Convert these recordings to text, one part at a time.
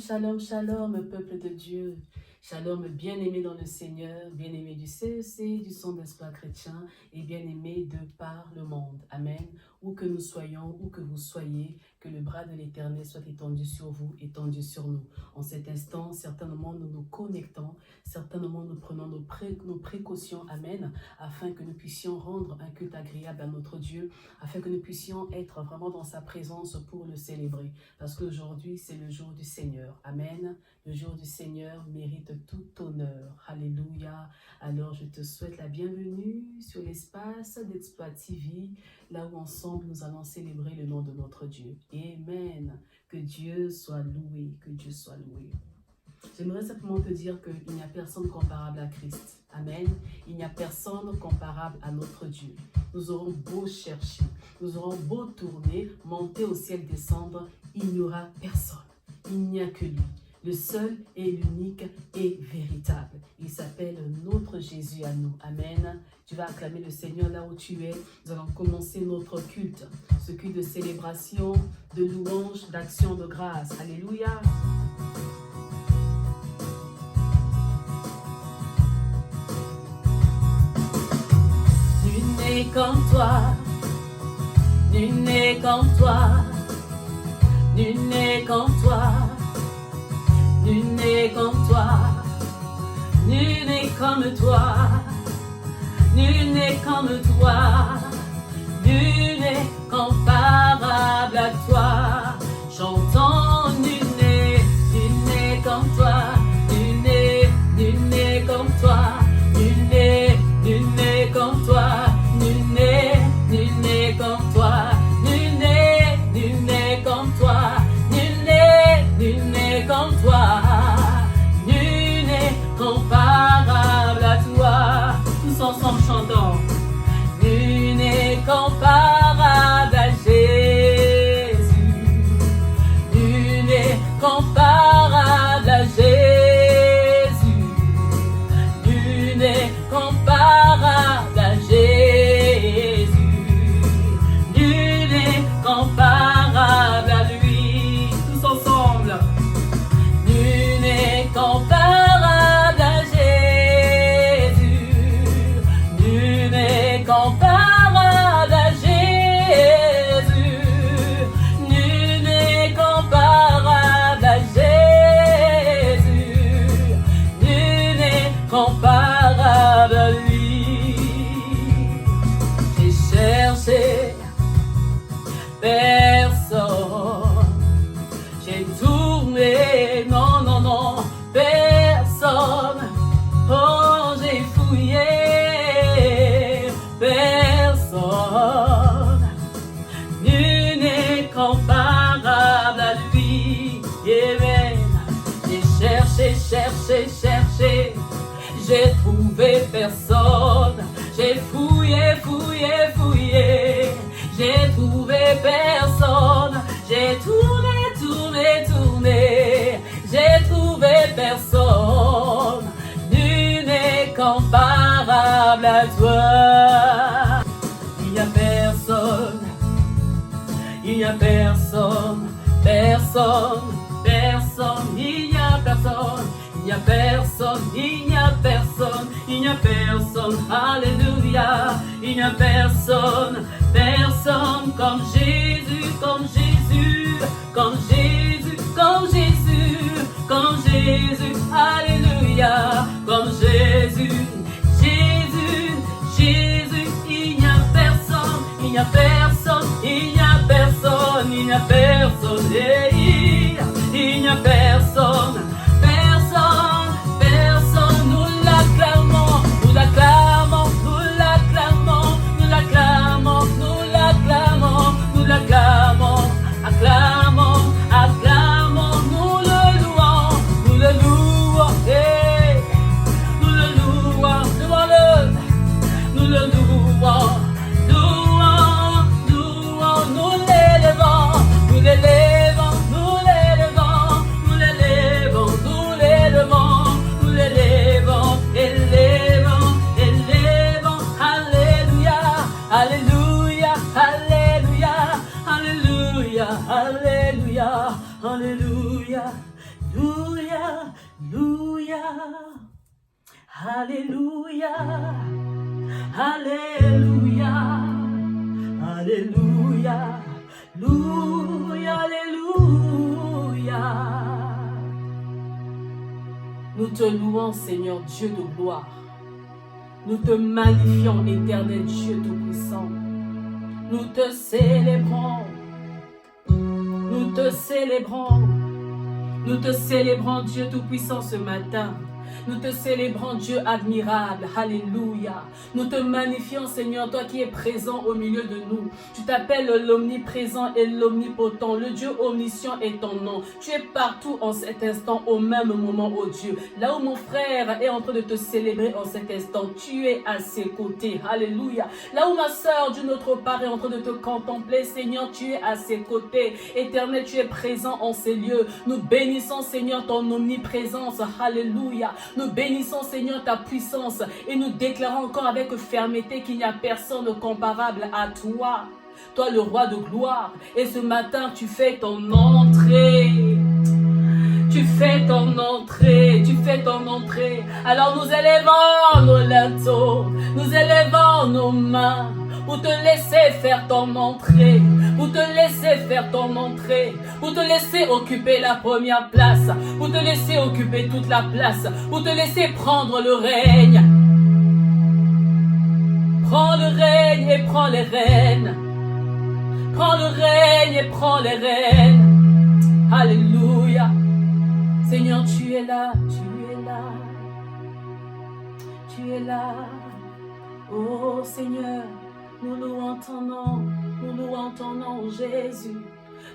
shalom, shalom, peuple de Dieu. Shalom, bien-aimé dans le Seigneur, bien-aimé du CEC, du Centre d'Espoir Chrétien et bien-aimé de par le monde. Amen. Où que nous soyons, où que vous soyez, que le bras de l'Éternel soit étendu sur vous, étendu sur nous. En cet instant, certainement nous nous connectons, certainement nous prenons nos précautions, amen, afin que nous puissions rendre un culte agréable à notre Dieu, afin que nous puissions être vraiment dans sa présence pour le célébrer. Parce qu'aujourd'hui, c'est le jour du Seigneur. Amen. Le jour du Seigneur mérite tout honneur. Alléluia. Alors, je te souhaite la bienvenue sur l'espace d'Exploit TV, là où ensemble nous allons célébrer le nom de notre Dieu. Amen. Que Dieu soit loué, que Dieu soit loué. J'aimerais simplement te dire qu'il n'y a personne comparable à Christ. Amen. Il n'y a personne comparable à notre Dieu. Nous aurons beau chercher, nous aurons beau tourner, monter au ciel, descendre, il n'y aura personne. Il n'y a que lui. Le seul et l'unique et véritable. Il s'appelle notre Jésus à nous. Amen. Tu vas acclamer le Seigneur là où tu es. Nous allons commencer notre culte. Ce culte de célébration, de louange, d'action de grâce. Alléluia. Nul n'est comme toi. Nul n'est comme toi. Nul n'est comme toi. Nul n'est comme toi, nul n'est comme toi, nul n'est comme toi, nul n'est comparable à toi. Chantons, nul n'est comme toi, nul n'est comme toi, nul n'est comme toi, nul n'est comme toi, nul n'est comme toi. Nul n'est comme toi, nul n'est comparable à toi. Tous ensemble chantons. Nul n'est comparable à Jésus. Nul n'est comparable à Jésus. Nul n'est comparable à Jésus. Nul n'est comparable à lui. Tous ensemble. Nul n'est comparable à Jésus. Nul n'est comparable à Jésus. Nul n'est comparable à Jésus. Nul n'est comparable à lui. J'ai cherché personne. J'ai tourné, non, non, non, personne. Oh, j'ai fouillé, personne. Nul n'est comparable à lui. Amen. J'ai cherché, cherché, cherché. J'ai trouvé personne. J'ai fouillé, fouillé, fouillé. J'ai trouvé personne. J'ai tourné, tourné, tourné. J'ai trouvé personne. Nul n'est comparable à toi. Il n'y a personne. Il n'y a personne. Personne. Personne. Il n'y a personne. Il n'y a personne. Il n'y a personne. Il n'y a personne. Alléluia. Il n'y a personne. Personne comme Jésus, comme Jésus, comme Jésus, comme Jésus, comme Jésus, alléluia, comme Jésus, Jésus, Jésus, il n'y a personne, il n'y a personne, il n'y a personne, il n'y a personne, il n'y a personne, personne, personne, nous l'acclamons, nous l'acclamons, nous l'acclamons, nous l'acclamons, nous l'acclamons, nous l'acclamons, acclamons, acclamons, nous le louons, nous le louons, hey, nous le louons, devant-le, nous le louons, louons, louons, nous l'élevons, nous l'élevons, nous l'élevons, nous l'élevons, nous l'élevons, nous l'élevons, élevons, élevons, alléluia, alléluia, alléluia, alléluia, alléluia, alléluia. Alléluia, Alléluia, Alléluia, Alléluia, Alléluia, Alléluia. Nous te louons, Seigneur Dieu de gloire. Nous te magnifions, éternel Dieu Tout-Puissant. Nous te célébrons. Nous te célébrons. Nous te célébrons, Dieu Tout-Puissant, ce matin. Nous te célébrons, Dieu admirable. Alléluia. Nous te magnifions, Seigneur, toi qui es présent au milieu de nous. Tu t'appelles l'omniprésent et l'omnipotent. Le Dieu omniscient est ton nom. Tu es partout en cet instant, au même moment, ô Dieu. Là où mon frère est en train de te célébrer en cet instant, tu es à ses côtés. Alléluia. Là où ma soeur d'une autre part est en train de te contempler, Seigneur, tu es à ses côtés. Éternel, tu es présent en ces lieux. Nous bénissons, Seigneur, ton omniprésence. Alléluia. Nous bénissons, Seigneur, ta puissance et nous déclarons encore avec fermeté qu'il n'y a personne comparable à toi. Toi, le roi de gloire. Et ce matin, tu fais ton entrée. Tu fais ton entrée. Tu fais ton entrée. Alors nous élevons nos linteaux. Nous élevons nos mains. Pour te laisser faire ton entrée, pour te laisser faire ton entrée, pour te laisser occuper la première place, pour te laisser occuper toute la place, pour te laisser prendre le règne. Prends le règne et prends les rênes. Prends le règne et prends les rênes. Alléluia. Seigneur, tu es là, tu es là. Tu es là. Oh Seigneur. Nous louons ton nom, nous louons ton nom, Jésus.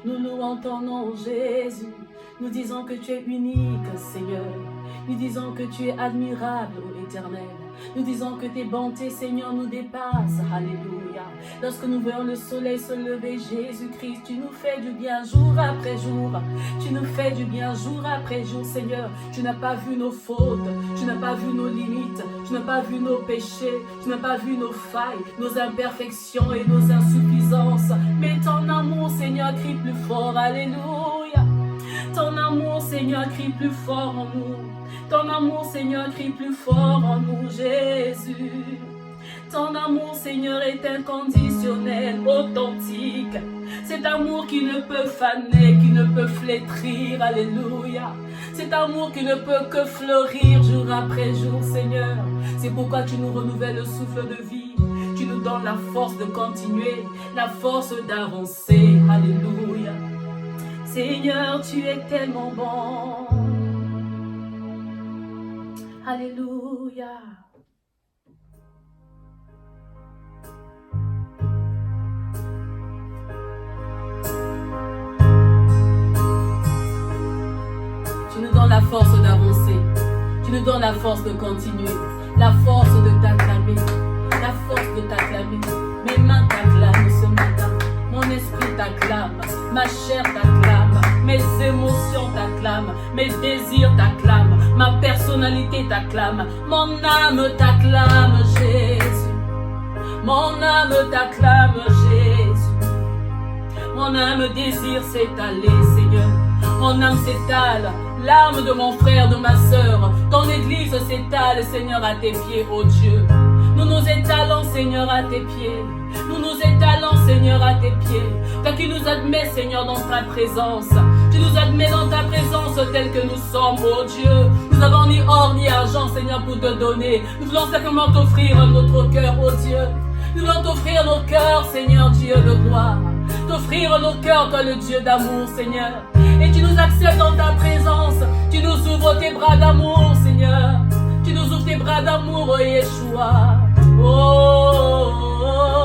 Nous louons ton nom, Jésus. Nous disons que tu es unique, Seigneur. Nous disons que tu es admirable, ô Éternel. Nous disons que tes bontés, Seigneur, nous dépassent. Alléluia. Lorsque nous voyons le soleil se lever, Jésus-Christ, tu nous fais du bien jour après jour. Tu nous fais du bien jour après jour, Seigneur. Tu n'as pas vu nos fautes, tu n'as pas vu nos limites, tu n'as pas vu nos péchés, tu n'as pas vu nos failles, nos imperfections et nos insuffisances. Mais ton amour, Seigneur, crie plus fort. Alléluia. Ton amour, Seigneur, crie plus fort en nous. Ton amour, Seigneur, crie plus fort en nous, Jésus. Ton amour, Seigneur, est inconditionnel, authentique. Cet amour qui ne peut faner, qui ne peut flétrir, alléluia. Cet amour qui ne peut que fleurir jour après jour, Seigneur. C'est pourquoi tu nous renouvelles le souffle de vie. Tu nous donnes la force de continuer, la force d'avancer, alléluia. Seigneur, tu es tellement bon. Alléluia. Tu nous donnes la force d'avancer. Tu nous donnes la force de continuer. La force de t'acclamer. La force de t'acclamer. Mes mains t'acclament ce matin. Mon esprit t'acclame. Ma chair t'acclame. Mes émotions t'acclament. Mes désirs t'acclament. Ma personnalité t'acclame. Mon âme t'acclame, Jésus. Mon âme t'acclame, Jésus. Mon âme désire s'étaler, Seigneur. Mon âme s'étale. L'âme de mon frère, de ma sœur. Ton église s'étale, Seigneur, à tes pieds, ô Dieu. Nous nous étalons, Seigneur, à tes pieds. Nous nous étalons, Seigneur, à tes pieds. Toi qui nous admets, Seigneur, dans ta présence. Tu nous admets dans ta présence tels que nous sommes, ô Dieu. Nous n'avons ni or ni argent, Seigneur, pour te donner. Nous voulons simplement t'offrir notre cœur, ô Dieu. Nous voulons t'offrir nos cœurs, Seigneur, Dieu de gloire. T'offrir nos cœurs, toi le Dieu d'amour, Seigneur. Et tu nous acceptes dans ta présence. Tu nous ouvres tes bras d'amour, Seigneur. Tu nous ouvres tes bras d'amour, oh Yeshua. Oh, oh, oh.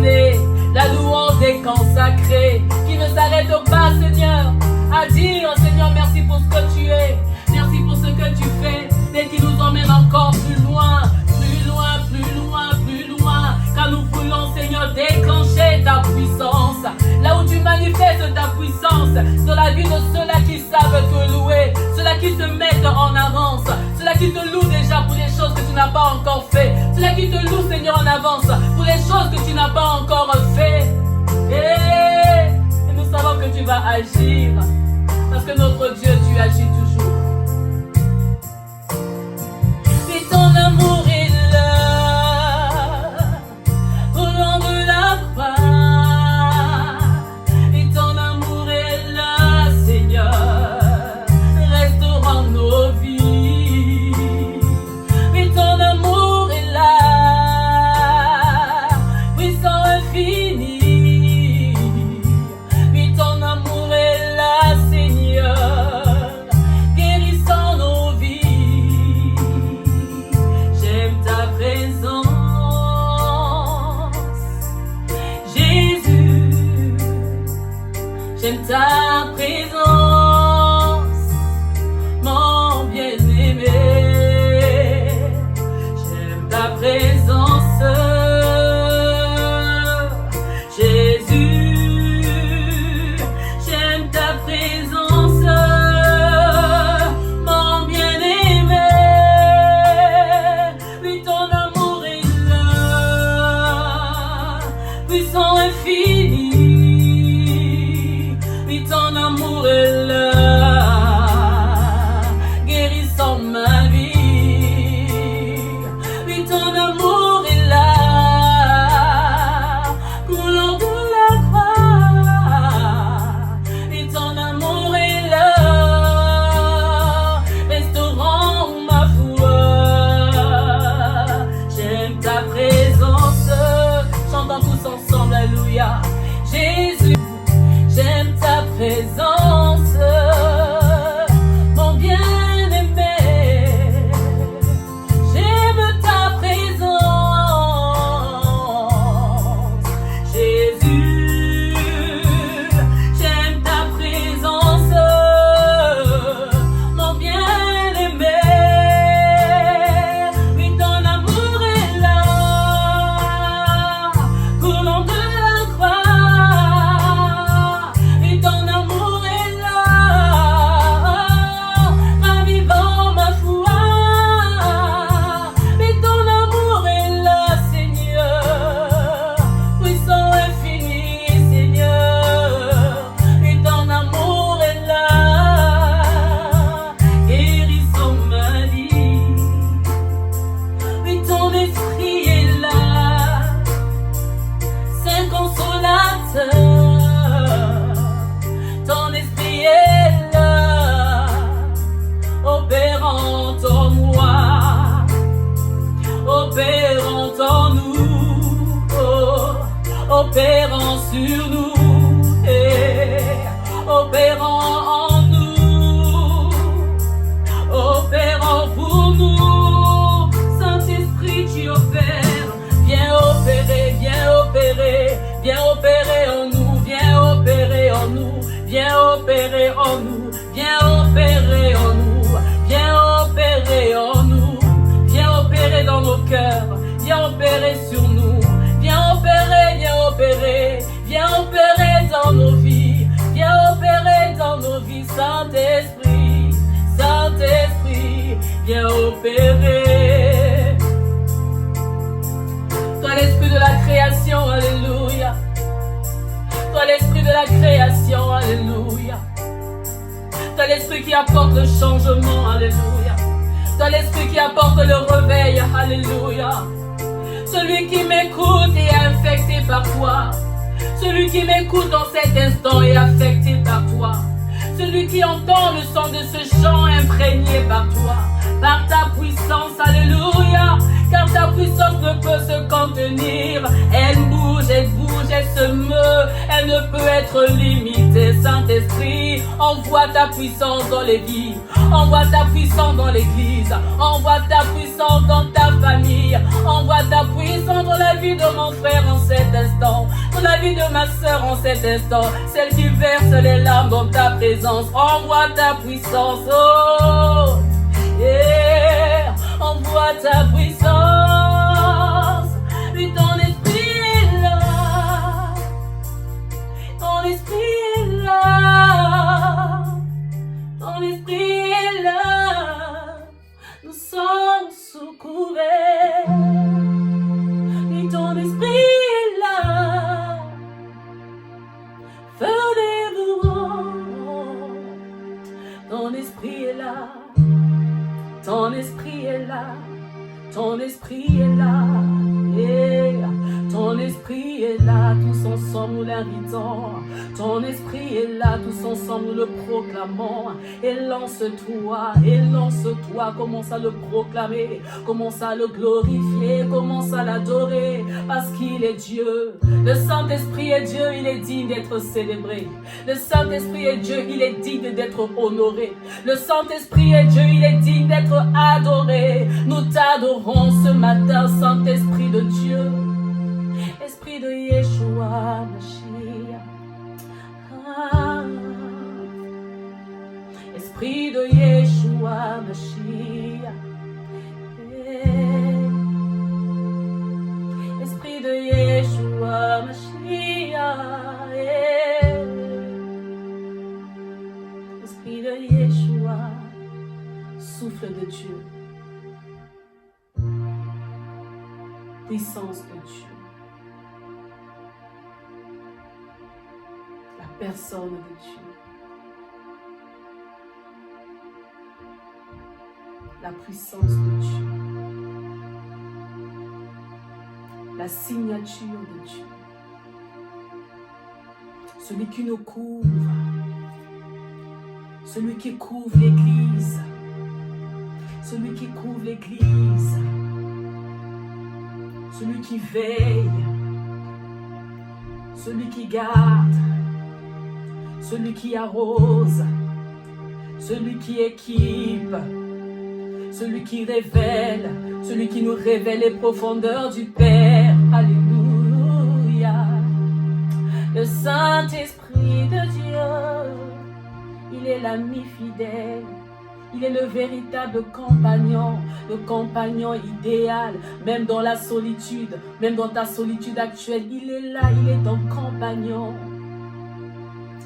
donner la louange des camps sacrés, qui ne s'arrêtent pas, Seigneur, à dire, Seigneur, merci pour ce que tu es, merci pour ce que tu fais, mais qui nous emmène encore plus loin, plus loin, plus loin, plus loin, car nous voulons, Seigneur, déclencher ta puissance, là où tu manifestes ta puissance, sur la vie de ceux-là qui savent te louer, ceux-là qui te mettent en avance, ceux-là qui te louent déjà pour les choses que tu n'as pas encore fait, ceux-là qui te louent, Seigneur, en avance, pour les choses que tu n'as pas encore fait. Et nous savons que tu vas agir, parce que notre Dieu, tu agis toujours. Et ton amour est là, au long de la croix. Et ton amour est là, Seigneur, restaurant nos vies. Et ton amour est là, puissant infini. Et ton amour est là, Seigneur, guérissant nos vies. J'aime ta présence, Jésus. J'aime ta présence, mon bien-aimé. J'aime ta présence, Jésus. J'aime ta présence, mon bien-aimé. Oui, ton amour est là, puissant infini. Oui, ton amour est là, guérissant ma vie. Oui, ton amour est là, coulant de la croix. Oui, ton amour est là, restaurant ma foi. J'aime ta présence, chantons tous ensemble, alléluia. Jésus, j'aime ta présence, mon bien-aimé. J'aime ta présence, Jésus. J'aime ta présence, mon bien-aimé. Oui, ton amour est là, coulant de la croix. Oui, ton amour est là, ravivant ma foi. Oui, ton amour est là, Seigneur, puissant infini, Seigneur. Oui, ton amour est là, guérissant ma vie. Oui, ton esprit est là, Saint consolateur. Ton esprit est là, opérant en moi, opérant en nous, opérant sur nous, opérant en nous, opérant pour nous. Saint-Esprit, tu opères, viens opérer, viens opérer, viens opérer en nous, viens opérer en nous, viens opérer en nous, viens opérer en nous, viens opérer en nous, viens opérer dans nos cœurs, viens opérer sur nous, viens opérer, viens opérer, viens opérer dans nos vies, viens opérer dans nos vies, Saint-Esprit, Saint-Esprit, viens opérer. Toi l'esprit de la création, alléluia. Toi l'esprit de la création, alléluia. Toi l'esprit qui apporte le changement, alléluia. Toi l'esprit qui apporte le réveil, alléluia. Celui qui m'écoute est infecté par toi. Celui qui m'écoute dans cet instant est affecté par toi. Celui qui entend le son de ce chant imprégné par toi, par ta puissance, alléluia. Car ta puissance ne peut se contenir. Elle bouge, elle se meut, elle ne peut être limitée. vérité. Saint-Esprit, envoie ta puissance dans les vies. Envoie ta puissance dans l'église. Envoie ta puissance dans ta famille. Envoie ta puissance dans la vie de mon frère en cet instant. Dans la vie de ma soeur en cet instant. Celle qui verse les larmes dans ta présence. Envoie ta puissance. Oh, yeah. Envoie ta puissance. Oui, ton esprit est là. Ton esprit est là. Ton esprit est là. Nous sommes sous couvert. Oui, ton esprit est là. Feu dévorant. Ton esprit est là. Ton esprit est là. Ton esprit est là. Yeah. Ton esprit est là, tous ensemble nous l'invitons. Ton esprit est là, tous ensemble nous le proclamons. Et lance-toi, commence à le proclamer, commence à le glorifier, commence à l'adorer, parce qu'il est Dieu. Le Saint-Esprit est Dieu, il est digne d'être célébré. Le Saint-Esprit est Dieu, il est digne d'être honoré. Le Saint-Esprit est Dieu, il est digne d'être adoré. Nous t'adorons ce matin, Saint-Esprit de Dieu. Esprit de Yeshua Mashiach. Ah. Esprit de Yeshua Mashiach. Esprit de Yeshua Mashiach. Esprit de Yeshua. Souffle de Dieu. Puissance de Dieu. Personne de Dieu. La puissance de Dieu. La signature de Dieu. Celui qui nous couvre. Celui qui couvre l'Église. Celui qui couvre l'Église. Celui qui veille. Celui qui garde. Celui qui arrose, celui qui équipe, celui qui révèle, celui qui nous révèle les profondeurs du Père. Alléluia. Le Saint-Esprit de Dieu, il est l'ami fidèle. Il est le véritable compagnon, le compagnon idéal, même dans la solitude, même dans ta solitude actuelle. Il est là, il est ton compagnon.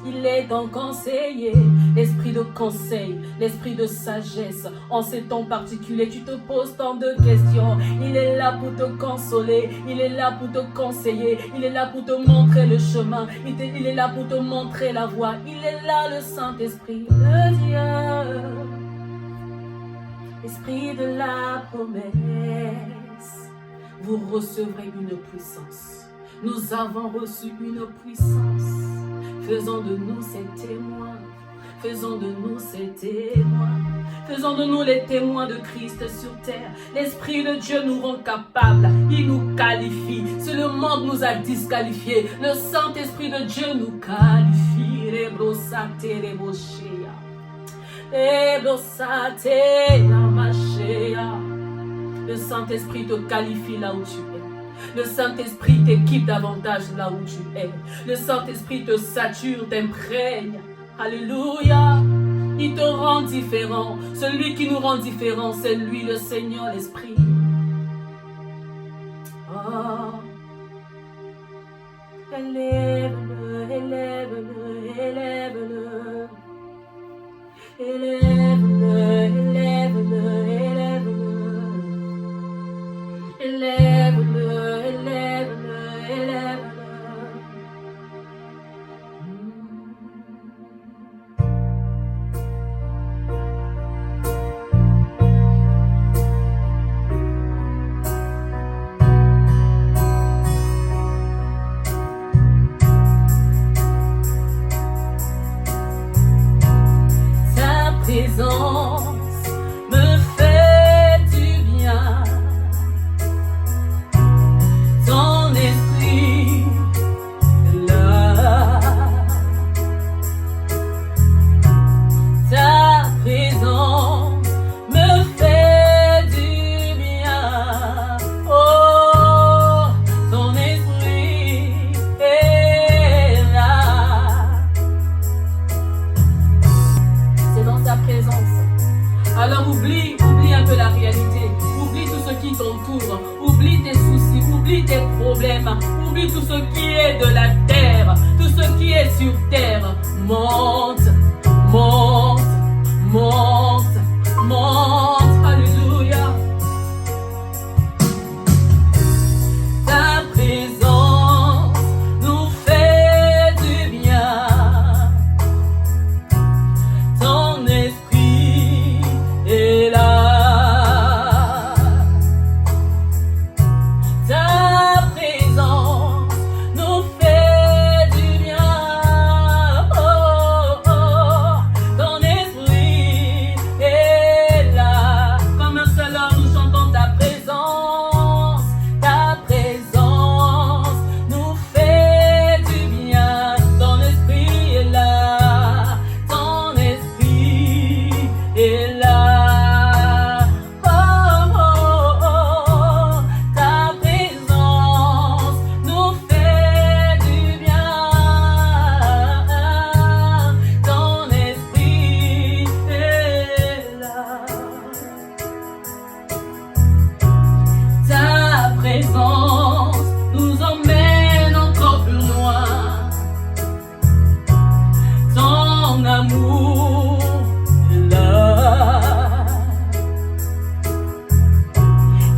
Il est ton conseiller, l'esprit de conseil, l'esprit de sagesse. En ces temps particuliers, tu te poses tant de questions. Il est là pour te consoler, il est là pour te conseiller, il est là pour te montrer le chemin, il est là pour te montrer la voie. Il est là, le Saint-Esprit de Dieu, Esprit de la promesse. Vous recevrez une puissance. Nous avons reçu une puissance. Faisons de nous ces témoins. Faisons de nous ces témoins. Faisons de nous les témoins de Christ sur terre. L'Esprit de Dieu nous rend capables. Il nous qualifie. Si le monde nous a disqualifiés, le Saint-Esprit de Dieu nous qualifie. Le Saint-Esprit te qualifie là où tu es. Le Saint-Esprit t'équipe davantage là où tu es. Le Saint-Esprit te sature, t'imprègne. Alléluia. Il te rend différent. Celui qui nous rend différent, c'est lui, le Seigneur, l'Esprit. Oh. Élève-le, élève-le, élève-le. Élève-le, élève-le, élève-le. Élève-le, élève-le, élève-le. Ta présence tout ce qui est de la terre, tout ce qui est sur terre, monte, monte, monte, monte. Alléluia. Ta présence nous fait du bien. Ton esprit est là. Ta présence nous fait du bien. Oh, oh, ton esprit est là. Comme un seul homme, nous chantons ta présence. Ta présence nous fait du bien. Ton esprit est là. Ton esprit est là. Oh, oh, oh, ta présence nous fait du bien. Ton esprit est là. Ta présence nous emmène encore plus loin. Ton amour est là.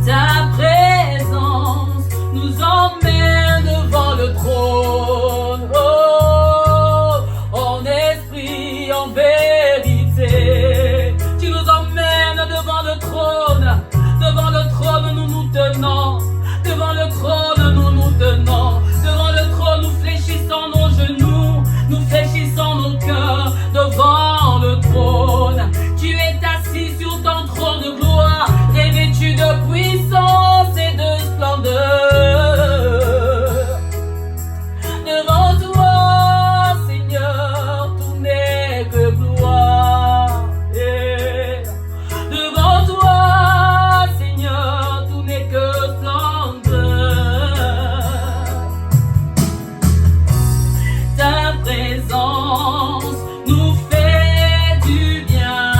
Ta présence nous emmène devant le trône. Oh, en esprit, en vérité, tu nous emmènes devant le trône. Devant le trône, nous nous tenons. Devant le trône, nous nous tenons. Devant le trône, nous fléchissons nos genoux. Nous fléchissons nos cœurs devant le trône. Tu es assis sur ton trône de gloire, revêtu de puissance et de splendeur. Devant toi, Seigneur, tout n'est que gloire. Yeah. Devant toi, Seigneur, tout n'est que splendeur. Ta présence nous fait du bien.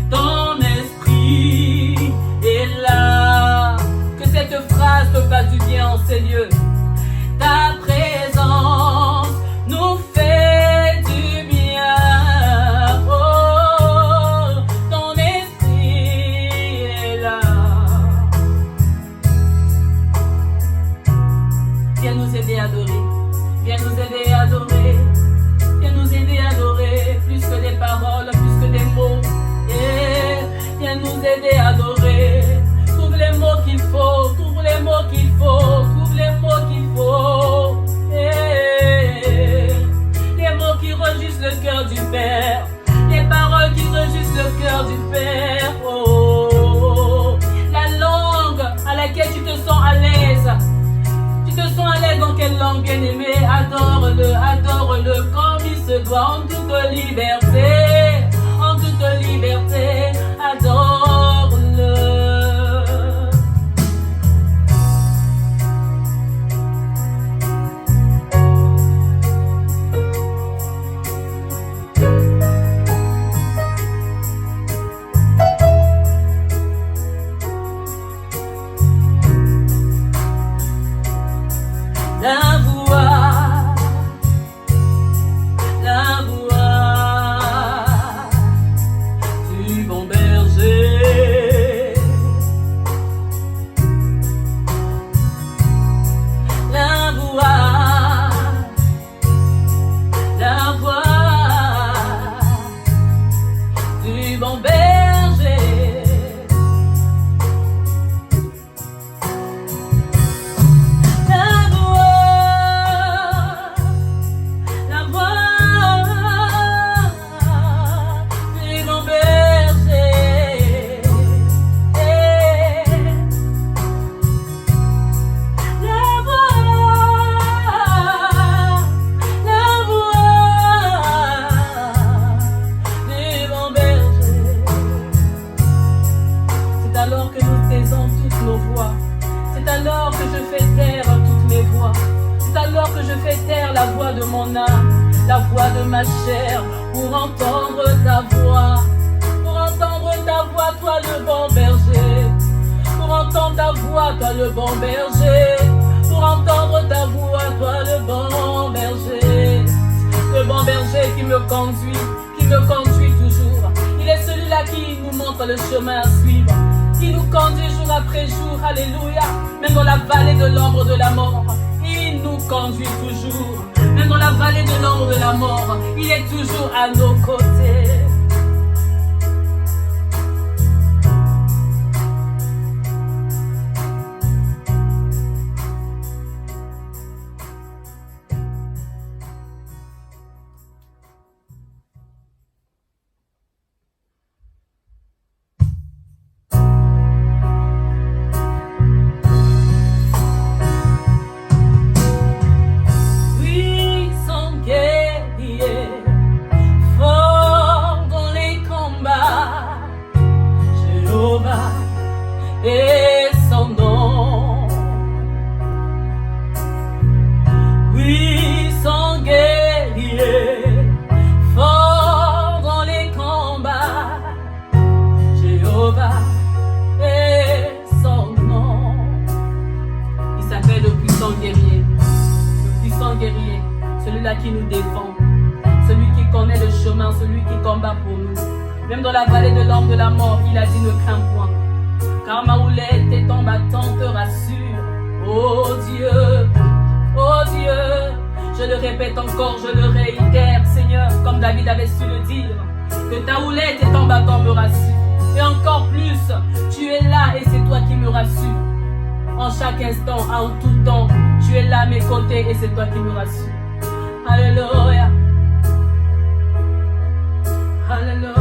Ton esprit est là. Que cette phrase te fasse du bien en ces lieux. Ta présence nous fait du bien. Oh, ton esprit est là. Viens nous aider à adorer. Viens nous aider à adorer. Viens nous aider à adorer. Plus que des paroles, plus que des mots. Yeah. Viens nous aider à adorer. Trouve les mots qu'il faut. Trouve les mots qu'il faut. Trouve les mots qu'il faut. Yeah. Les mots qui réjouissent le cœur du Père. Les paroles qui réjouissent le cœur du Père. Oh. La langue à laquelle tu te sens à l'aise. Tu te sens à l'aise dans quelle langue, bien-aimé? Adore-le, adore-le comme il se doit, en toute liberté, en toute liberté, adore-le. La voix du bon berger. La voix du bon berger. C'est alors que je fais taire toutes mes voix. C'est alors que je fais taire la voix de mon âme, la voix de ma chair, pour entendre ta voix, toi le bon berger, pour entendre entendre ta voix, toi le bon berger. Pour entendre ta voix, toi le bon berger. Le bon berger qui me conduit toujours. Il est celui-là qui nous montre le chemin à suivre, qui nous conduit jour après jour, alléluia. Même dans la vallée de l'ombre de la mort, il nous conduit toujours. Même dans la vallée de l'ombre de la mort, il est toujours à nos côtés. Et son nom, oui, son guerrier, fort dans les combats, Jéhovah et son nom. Il s'appelle le puissant guerrier, celui-là qui nous défend, celui qui connaît le chemin, celui qui combat pour nous. Même dans la vallée de l'ombre de la mort, il a dit ne crains point. Car ma houlette et ton bâton te rassurent. Oh Dieu, je le répète encore, je le réitère, Seigneur, comme David avait su le dire, que ta houlette et ton bâton me rassurent. Et encore plus, tu es là et c'est toi qui me rassures. En chaque instant, en tout temps, tu es là à mes côtés et c'est toi qui me rassures. Alléluia. Alléluia.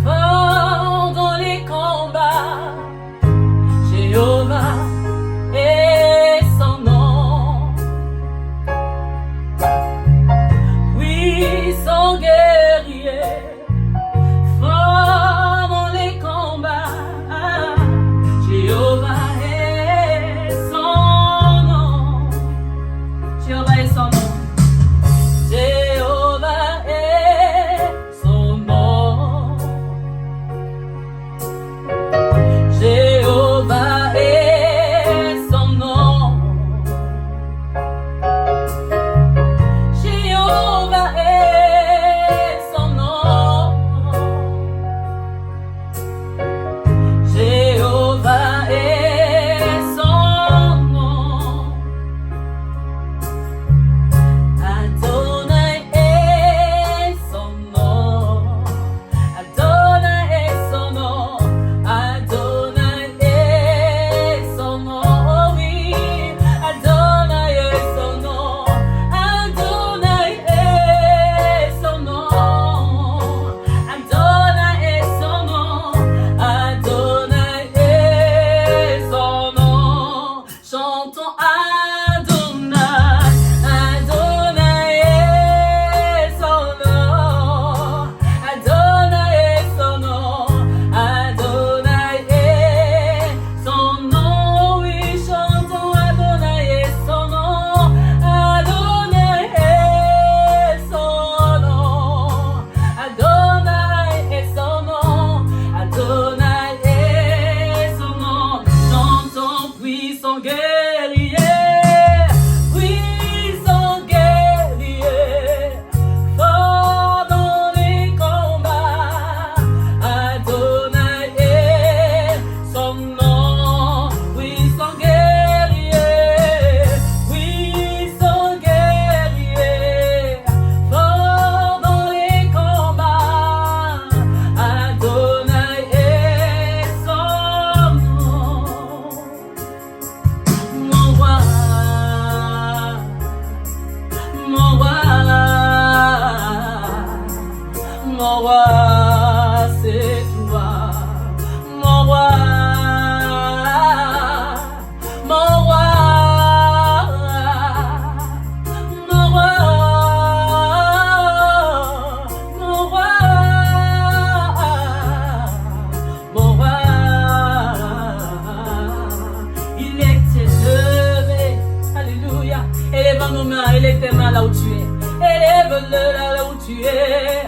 Fort dans les combats, Jéhovah et son nom. Oui, son guerrier, fort Élève-le là où tu es.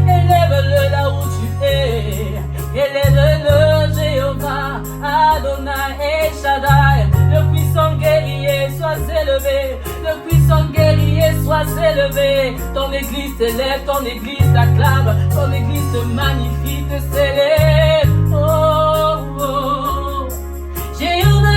Élève-le là où tu es. Élève-le, Jéhovah, Adonai El Shaddai. Le puissant guerrier, sois élevé. Le puissant guerrier, sois élevé. Ton église s'élève, ton église t'acclame. Ton église te magnifie, te célèbre. Oh, oh. Jéhovah,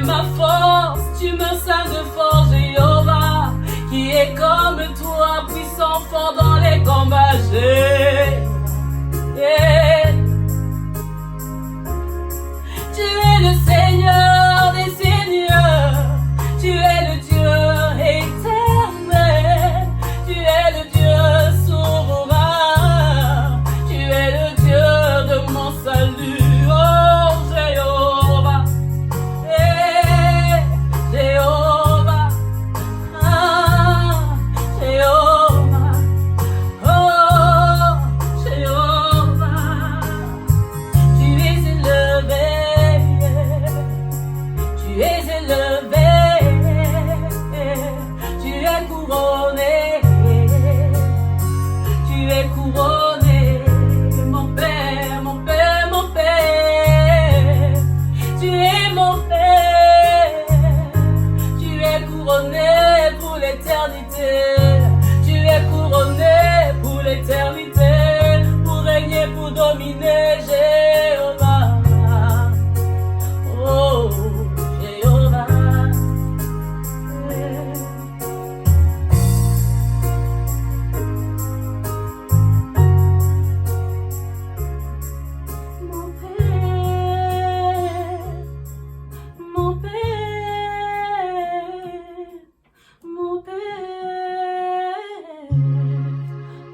ma force, tu me sers de force, Jéhovah, qui est comme toi, puissant, fort dans les combats. Yeah. Tu es le Seigneur des seigneurs, tu es le Dieu éternel, tu es le Dieu souverain, tu es le Dieu de mon salut. Oh Jéhovah, Jéhovah, Jéhovah, oh Jéhovah, tu es élevé, tu es élevé, tu es couronné, tu es couronné, mon Père, mon Père, mon Père, tu es mon Père, tu es couronné pour l'éternité, tu es couronné pour l'éternité, pour régner, pour dominer, Jéhovah. Oh, Jéhovah. Mon Père, mon Père, mon Père,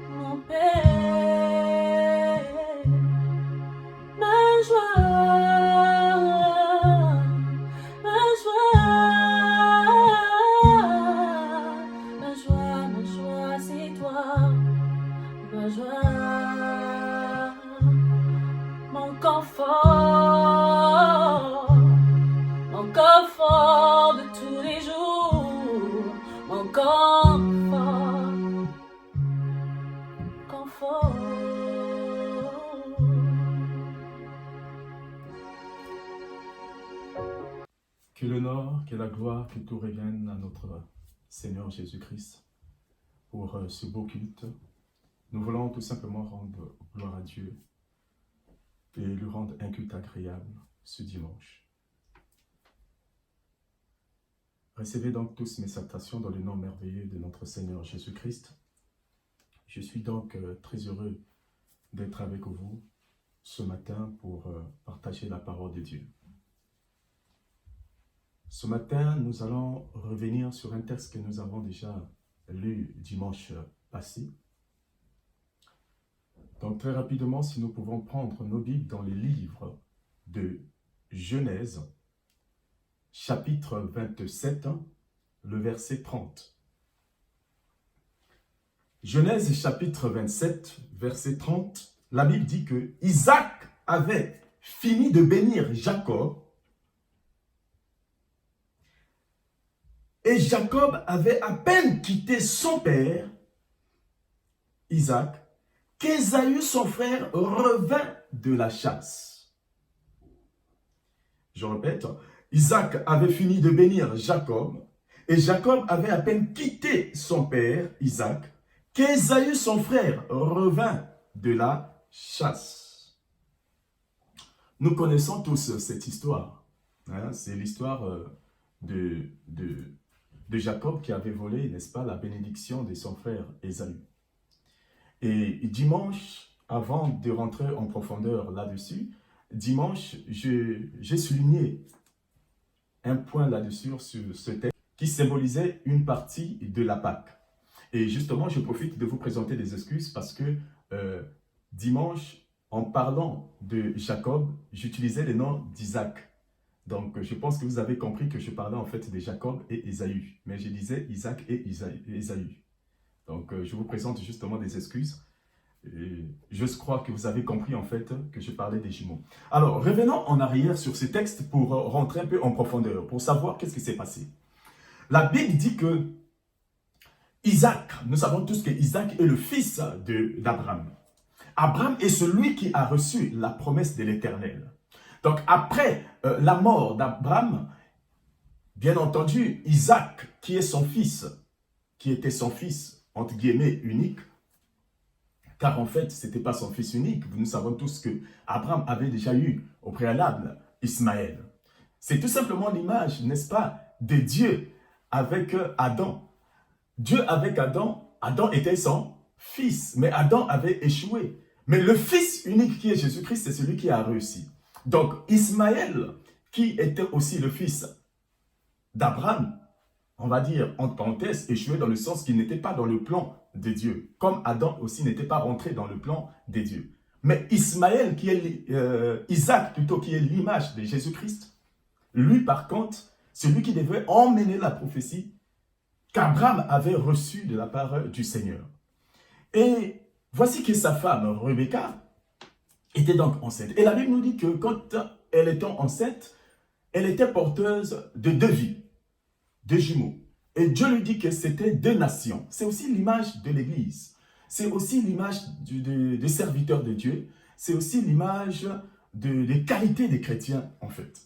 mon Père, ma joie, ma joie, ma joie, ma joie, c'est toi, ma joie, mon confort de tous les jours, mon confort. Que l'honneur, que la gloire, que tout revienne à notre Seigneur Jésus-Christ pour ce beau culte. Nous voulons tout simplement rendre gloire à Dieu et lui rendre un culte agréable ce dimanche. Recevez donc tous mes salutations dans le nom merveilleux de notre Seigneur Jésus-Christ. Je suis donc très heureux d'être avec vous ce matin pour partager la parole de Dieu. Ce matin, nous allons revenir sur un texte que nous avons déjà lu dimanche passé. Donc très rapidement, si nous pouvons prendre nos Bibles dans les livres de Genèse, chapitre 27, le verset 30. Genèse chapitre 27, verset 30, la Bible dit que Isaac avait fini de bénir Jacob et Jacob avait à peine quitté son père, Isaac, qu'Ésaü, son frère, revint de la chasse. Je répète, Isaac avait fini de bénir Jacob et Jacob avait à peine quitté son père, Isaac, qu'Ésaü, son frère, revint de la chasse. Nous connaissons tous cette histoire. Hein? C'est l'histoire de Jacob qui avait volé, n'est-ce pas, la bénédiction de son frère Ésaü. Et dimanche, avant de rentrer en profondeur là-dessus, dimanche, j'ai souligné un point là-dessus sur ce texte qui symbolisait une partie de la Pâque. Et justement, je profite de vous présenter des excuses parce que dimanche, en parlant de Jacob, j'utilisais le nom d'Isaac. Donc, je pense que vous avez compris que je parlais en fait de Jacob et Ésaü. Mais je disais Isaac et Ésaü. Donc, je vous présente justement des excuses. Et je crois que vous avez compris en fait que je parlais des jumeaux. Alors, revenons en arrière sur ce texte pour rentrer un peu en profondeur, pour savoir qu'est-ce qui s'est passé. La Bible dit que Isaac, nous savons tous que Isaac est le fils d'Abraham. Abraham est celui qui a reçu la promesse de l'Éternel. Donc, après la mort d'Abraham, bien entendu, Isaac, qui est son fils, qui était son fils, entre guillemets, unique, car en fait, ce n'était pas son fils unique. Nous savons tous que Abraham avait déjà eu au préalable Ismaël. C'est tout simplement l'image, n'est-ce pas, de Dieu avec Adam. Dieu avec Adam, Adam était son fils, mais Adam avait échoué. Mais le fils unique qui est Jésus-Christ, c'est celui qui a réussi. Donc, Ismaël, qui était aussi le fils d'Abraham, on va dire, entre parenthèses, échoué dans le sens qu'il n'était pas dans le plan de Dieu, comme Adam aussi n'était pas rentré dans le plan de Dieu. Mais Ismaël, qui est Isaac plutôt, qui est l'image de Jésus-Christ, lui par contre, c'est lui qui devait emmener la prophétie qu'Abraham avait reçue de la part du Seigneur. Et voici que sa femme, Rebecca, était donc enceinte. Et la Bible nous dit que quand elle était enceinte, elle était porteuse de 2 vies, 2 jumeaux. Et Dieu lui dit que c'était 2 nations. C'est aussi l'image de l'Église. C'est aussi l'image des serviteurs de Dieu. C'est aussi l'image des qualités des chrétiens, en fait.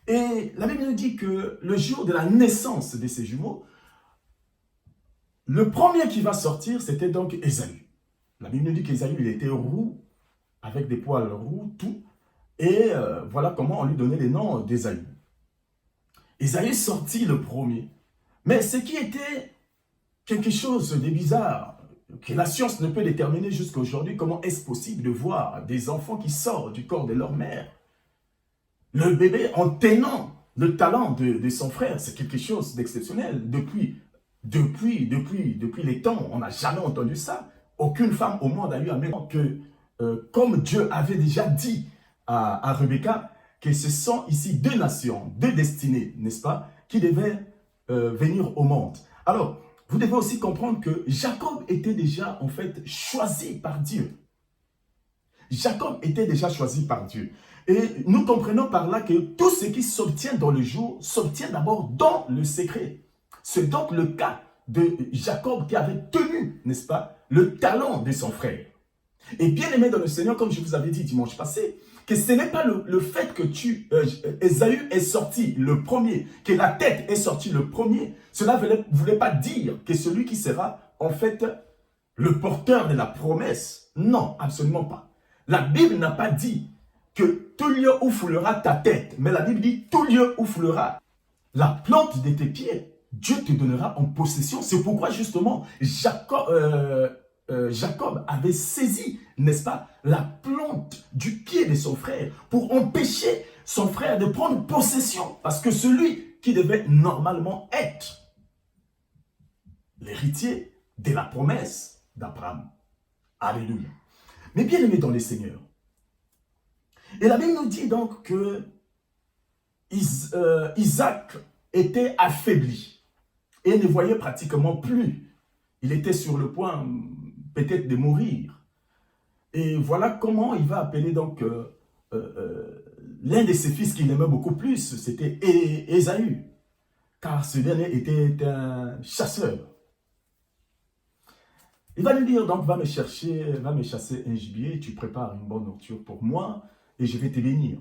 Et la Bible nous dit que le jour de la naissance de ces jumeaux, le premier qui va sortir, c'était donc Ésaü. La Bible nous dit qu'Ésaü, il était roux, avec des poils roux, tout. Et voilà comment on lui donnait les noms d'Ésaü. Ésaü sortit le premier. Mais ce qui était quelque chose de bizarre, que la science ne peut déterminer jusqu'à aujourd'hui, comment est-ce possible de voir des enfants qui sortent du corps de leur mère, le bébé en tenant le talent de son frère, c'est quelque chose d'exceptionnel. Depuis les temps, on n'a jamais entendu ça. Aucune femme au monde a eu à même que, comme Dieu avait déjà dit à Rebecca, que ce sont ici 2 nations, 2 destinées, n'est-ce pas, qui devaient venir au monde. Alors, vous devez aussi comprendre que Jacob était déjà, en fait, choisi par Dieu. Jacob était déjà choisi par Dieu. Et nous comprenons par là que tout ce qui s'obtient dans le jour s'obtient d'abord dans le secret. C'est donc le cas de Jacob qui avait tenu, n'est-ce pas, le talent de son frère. Et bien aimé dans le Seigneur, comme je vous avais dit dimanche passé, que ce n'est pas le fait que Ésaü est sorti le premier, que la tête est sortie le premier, cela ne voulait pas dire que celui qui sera en fait le porteur de la promesse. Non, absolument pas. La Bible n'a pas dit que tout lieu où foulera ta tête, mais la Bible dit tout lieu où foulera la plante de tes pieds, Dieu te donnera en possession. C'est pourquoi justement Jacob avait saisi, n'est-ce pas, la plante du pied de son frère pour empêcher son frère de prendre possession. Parce que celui qui devait normalement être l'héritier de la promesse d'Abraham. Alléluia. Mais bien aimé dans les seigneurs. Et la Bible nous dit donc que Isaac était affaibli et ne voyait pratiquement plus. Il était sur le point peut-être de mourir. Et voilà comment il va appeler donc l'un de ses fils qu'il aimait beaucoup plus, c'était Ésaü, car ce dernier était un chasseur. Il va lui dire donc, va me chasser un gibier, tu prépares une bonne nourriture pour moi et je vais te bénir.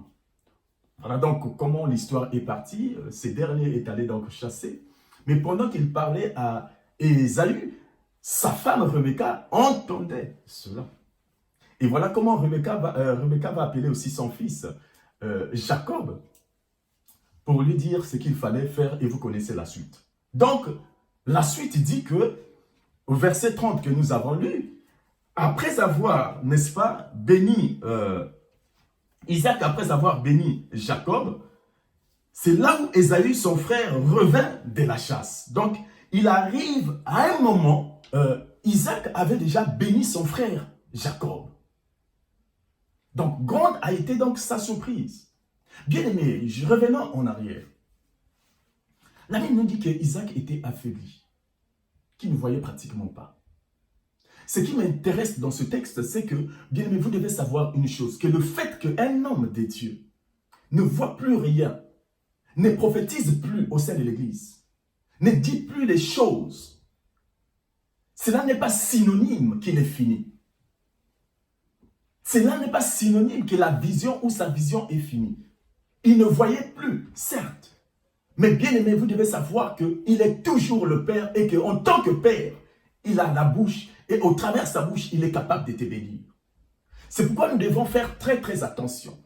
Voilà donc comment l'histoire est partie. Ce dernier est allé donc chasser. Mais pendant qu'il parlait à Ésaü, sa femme Rebecca entendait cela. Et voilà comment Rebecca va appeler aussi son fils Jacob pour lui dire ce qu'il fallait faire et vous connaissez la suite. Donc, la suite dit que au verset 30 que nous avons lu, après avoir, n'est-ce pas, béni Isaac, après avoir béni Jacob, c'est là où Ésaü, son frère, revint de la chasse. Donc, il arrive à un moment, Isaac avait déjà béni son frère Jacob. Donc, grande a été donc sa surprise. Bien aimé, revenons en arrière. La Bible nous dit que Isaac était affaibli, qu'il ne voyait pratiquement pas. Ce qui m'intéresse dans ce texte, c'est que, bien aimé, vous devez savoir une chose, que le fait qu'un homme de Dieu ne voit plus rien, ne prophétise plus au sein de l'Église, ne dit plus les choses, cela n'est pas synonyme qu'il est fini. Cela n'est pas synonyme que la vision ou sa vision est finie. Il ne voyait plus, certes. Mais bien aimé, vous devez savoir qu'il est toujours le Père et qu'en tant que Père, il a la bouche et au travers de sa bouche, il est capable de te bénir. C'est pourquoi nous devons faire très très attention.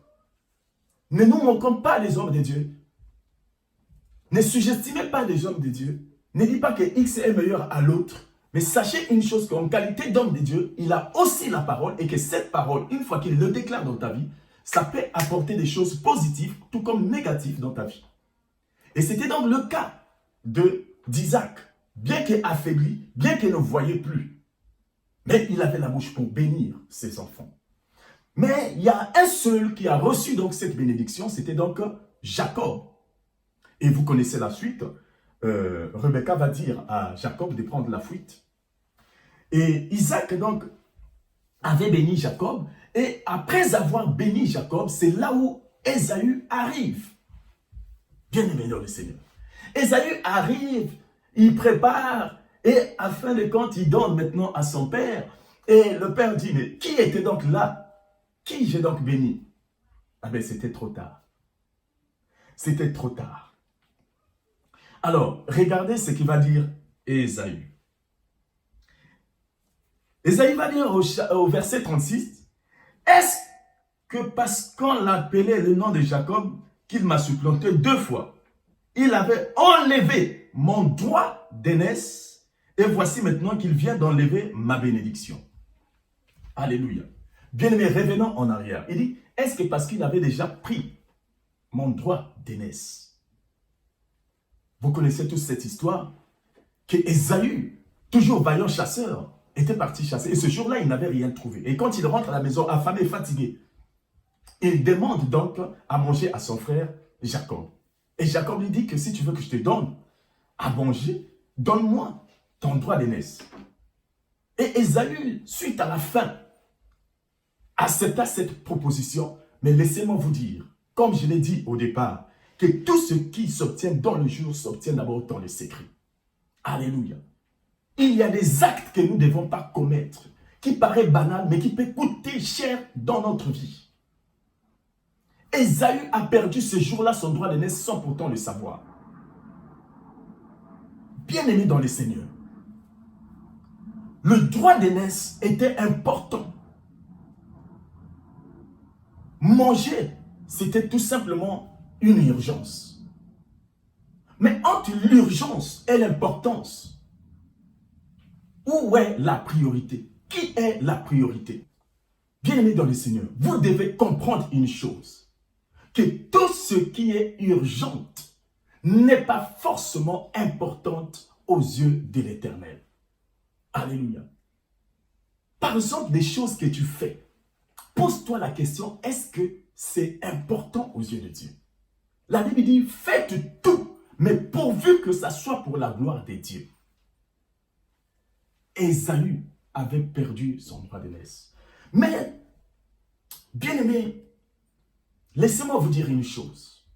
Ne nous moquons pas les hommes de Dieu. Ne sous-estimez pas les hommes de Dieu. Ne dites pas que X est meilleur à l'autre. Mais sachez une chose, qu'en qualité d'homme de Dieu, il a aussi la parole et que cette parole, une fois qu'il le déclare dans ta vie, ça peut apporter des choses positives tout comme négatives dans ta vie. Et c'était donc le cas d'Isaac, bien qu'affaibli, bien qu'il ne voyait plus. Mais il avait la bouche pour bénir ses enfants. Mais il y a un seul qui a reçu donc cette bénédiction, c'était donc Jacob. Et vous connaissez la suite. Rebecca va dire à Jacob de prendre la fuite. Et Isaac donc avait béni Jacob. Et après avoir béni Jacob, c'est là où Ésaü arrive. Bien aimé dans le Seigneur. Ésaü arrive, il prépare, et à fin de compte, il donne maintenant à son père. Et le père dit, mais qui était donc là? Qui j'ai donc béni? Ah bien, c'était trop tard. C'était trop tard. Alors, regardez ce qu'il va dire Ésaü. Ésaü va dire au verset 36, « Est-ce que parce qu'on l'appelait le nom de Jacob, qu'il m'a supplanté 2 fois, il avait enlevé mon droit d'aînesse, et voici maintenant qu'il vient d'enlever ma bénédiction. » Alléluia. Bien-aimé, revenons en arrière. Il dit, est-ce que parce qu'il avait déjà pris mon droit d'aînesse? Vous connaissez tous cette histoire, que Ésaü, toujours vaillant chasseur, était parti chasser. Et ce jour-là, il n'avait rien trouvé. Et quand il rentre à la maison, affamé, fatigué, il demande donc à manger à son frère Jacob. Et Jacob lui dit que si tu veux que je te donne à manger, donne-moi ton droit d'aînesse. Et Ésaü, suite à la faim, accepta cette proposition. Mais laissez-moi vous dire, comme je l'ai dit au départ, que tout ce qui s'obtient dans le jour s'obtient d'abord dans le secret. Alléluia. Il y a des actes que nous ne devons pas commettre, qui paraissent banals, mais qui peuvent coûter cher dans notre vie. Ésaü a perdu ce jour-là son droit d'aînesse sans pourtant le savoir. Bien-aimé dans le Seigneur, le droit d'aînesse était important. Manger, c'était tout simplement une urgence. Mais entre l'urgence et l'importance, où est la priorité? Qui est la priorité? Bien-aimé dans le Seigneur, vous devez comprendre une chose, que tout ce qui est urgent n'est pas forcément importante aux yeux de l'Éternel. Alléluia. Par exemple, des choses que tu fais, pose-toi la question, est-ce que c'est important aux yeux de Dieu? La Bible dit, faites tout, mais pourvu que ça soit pour la gloire de Dieu. Ésaü avait perdu son droit d'aînesse. Mais, bien-aimés, laissez-moi vous dire une chose.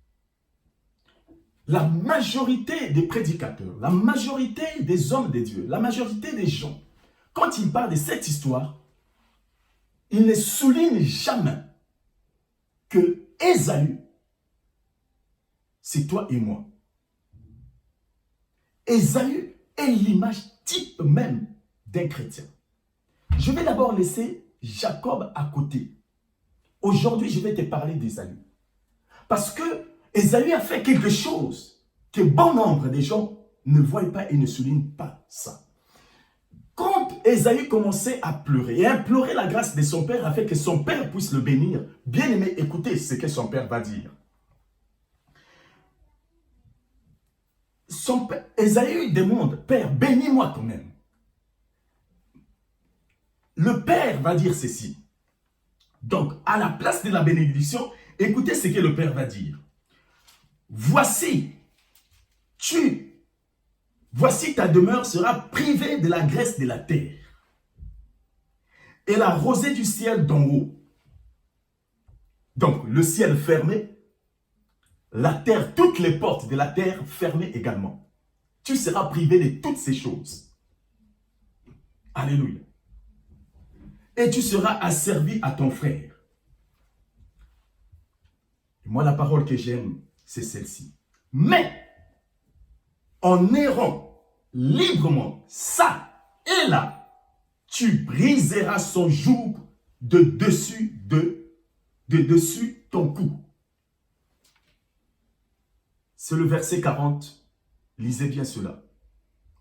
La majorité des prédicateurs, la majorité des hommes de Dieu, la majorité des gens, quand ils parlent de cette histoire, ils ne soulignent jamais que Ésaü, c'est toi et moi. Ésaü est l'image type même d'un chrétien. Je vais d'abord laisser Jacob à côté. Aujourd'hui, je vais te parler d'Ésaü. Parce que Ésaü a fait quelque chose que bon nombre de gens ne voient pas et ne soulignent pas ça. Quand Ésaü commençait à pleurer et à implorer la grâce de son père afin que son père puisse le bénir, bien aimé, écoutez ce que son père va dire. Ésaü demande, Père, bénis-moi quand même. Le père va dire ceci. Donc, à la place de la bénédiction, écoutez ce que le père va dire. Voici ta demeure sera privée de la graisse de la terre et la rosée du ciel d'en haut. Donc, le ciel fermé, la terre, toutes les portes de la terre fermées également. Tu seras privé de toutes ces choses. Alléluia. Et tu seras asservi à ton frère. Et moi, la parole que j'aime, c'est celle-ci. Mais, en errant librement, ça et là, tu briseras son joug de dessus ton cou. C'est le verset 40. Lisez bien cela.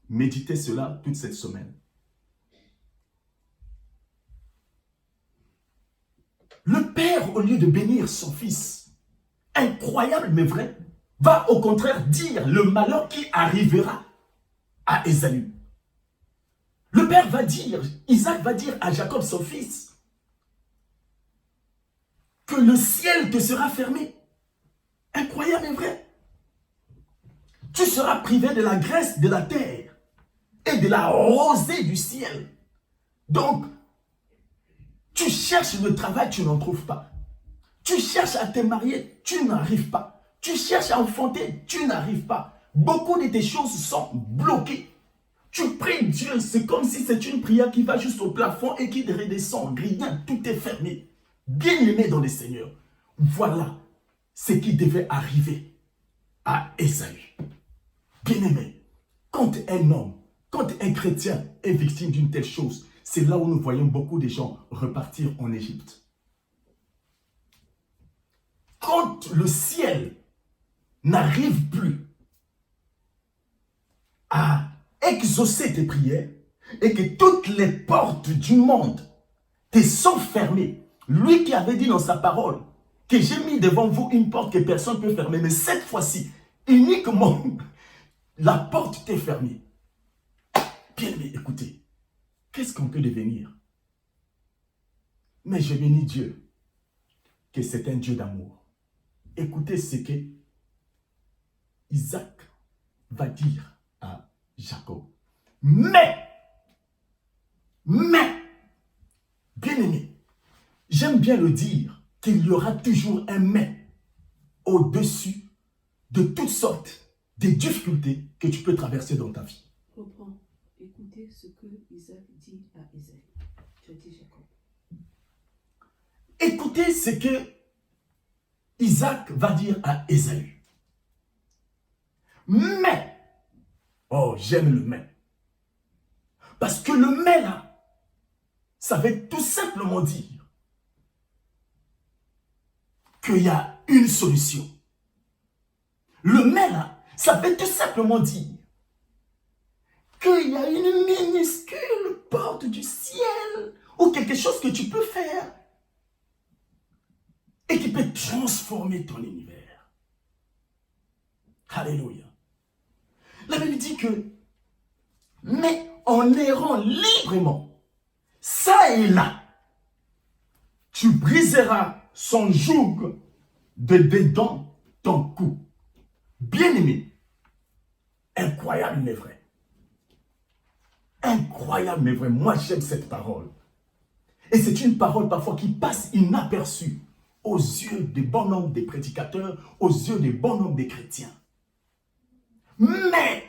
Méditez cela toute cette semaine. Le père, au lieu de bénir son fils, incroyable mais vrai, va au contraire dire le malheur qui arrivera à Ésaü. Le père va dire, Isaac va dire à Jacob son fils, que le ciel te sera fermé. Incroyable et vrai. Tu seras privé de la graisse de la terre et de la rosée du ciel. Donc, tu cherches le travail, tu n'en trouves pas. Tu cherches à te marier, tu n'arrives pas. Tu cherches à enfanter, tu n'arrives pas. Beaucoup de tes choses sont bloquées. Tu pries Dieu, c'est comme si c'est une prière qui va juste au plafond et qui redescend. Rien, tout est fermé. Bien-aimé dans le Seigneur, voilà ce qui devait arriver à Ésaü. Bien-aimé, quand un homme, quand un chrétien est victime d'une telle chose, c'est là où nous voyons beaucoup de gens repartir en Égypte. Quand le ciel n'arrive plus à exaucer tes prières et que toutes les portes du monde te sont fermées, lui qui avait dit dans sa parole que j'ai mis devant vous une porte que personne ne peut fermer, mais cette fois-ci, uniquement, la porte t'est fermée. Bien aimé, écoutez, qu'est-ce qu'on peut devenir? Mais je bénis Dieu, que c'est un Dieu d'amour. Écoutez ce que Isaac va dire à Jacob. Mais, bien aimé, j'aime bien le dire qu'il y aura toujours un mais au-dessus de toutes sortes de difficultés que tu peux traverser dans ta vie. Reprends. Écoutez ce que Isaac dit à Ésaü. Tu as dit Jacob. Écoutez ce que Isaac va dire à Ésaü. Mais, oh, j'aime le mais. Parce que le mais là, ça veut tout simplement dire qu'il y a une solution. Le mais là, ça veut tout simplement dire qu'il y a une minuscule porte du ciel ou quelque chose que tu peux faire et qui peut transformer ton univers. Alléluia. La Bible dit que, mais en errant librement, ça et là, tu briseras son joug de dedans ton cou. Bien-aimé, incroyable mais vrai. Incroyable mais vrai. Moi, j'aime cette parole. Et c'est une parole parfois qui passe inaperçue aux yeux des bon nombre des prédicateurs, aux yeux des bon nombre des chrétiens. Mais,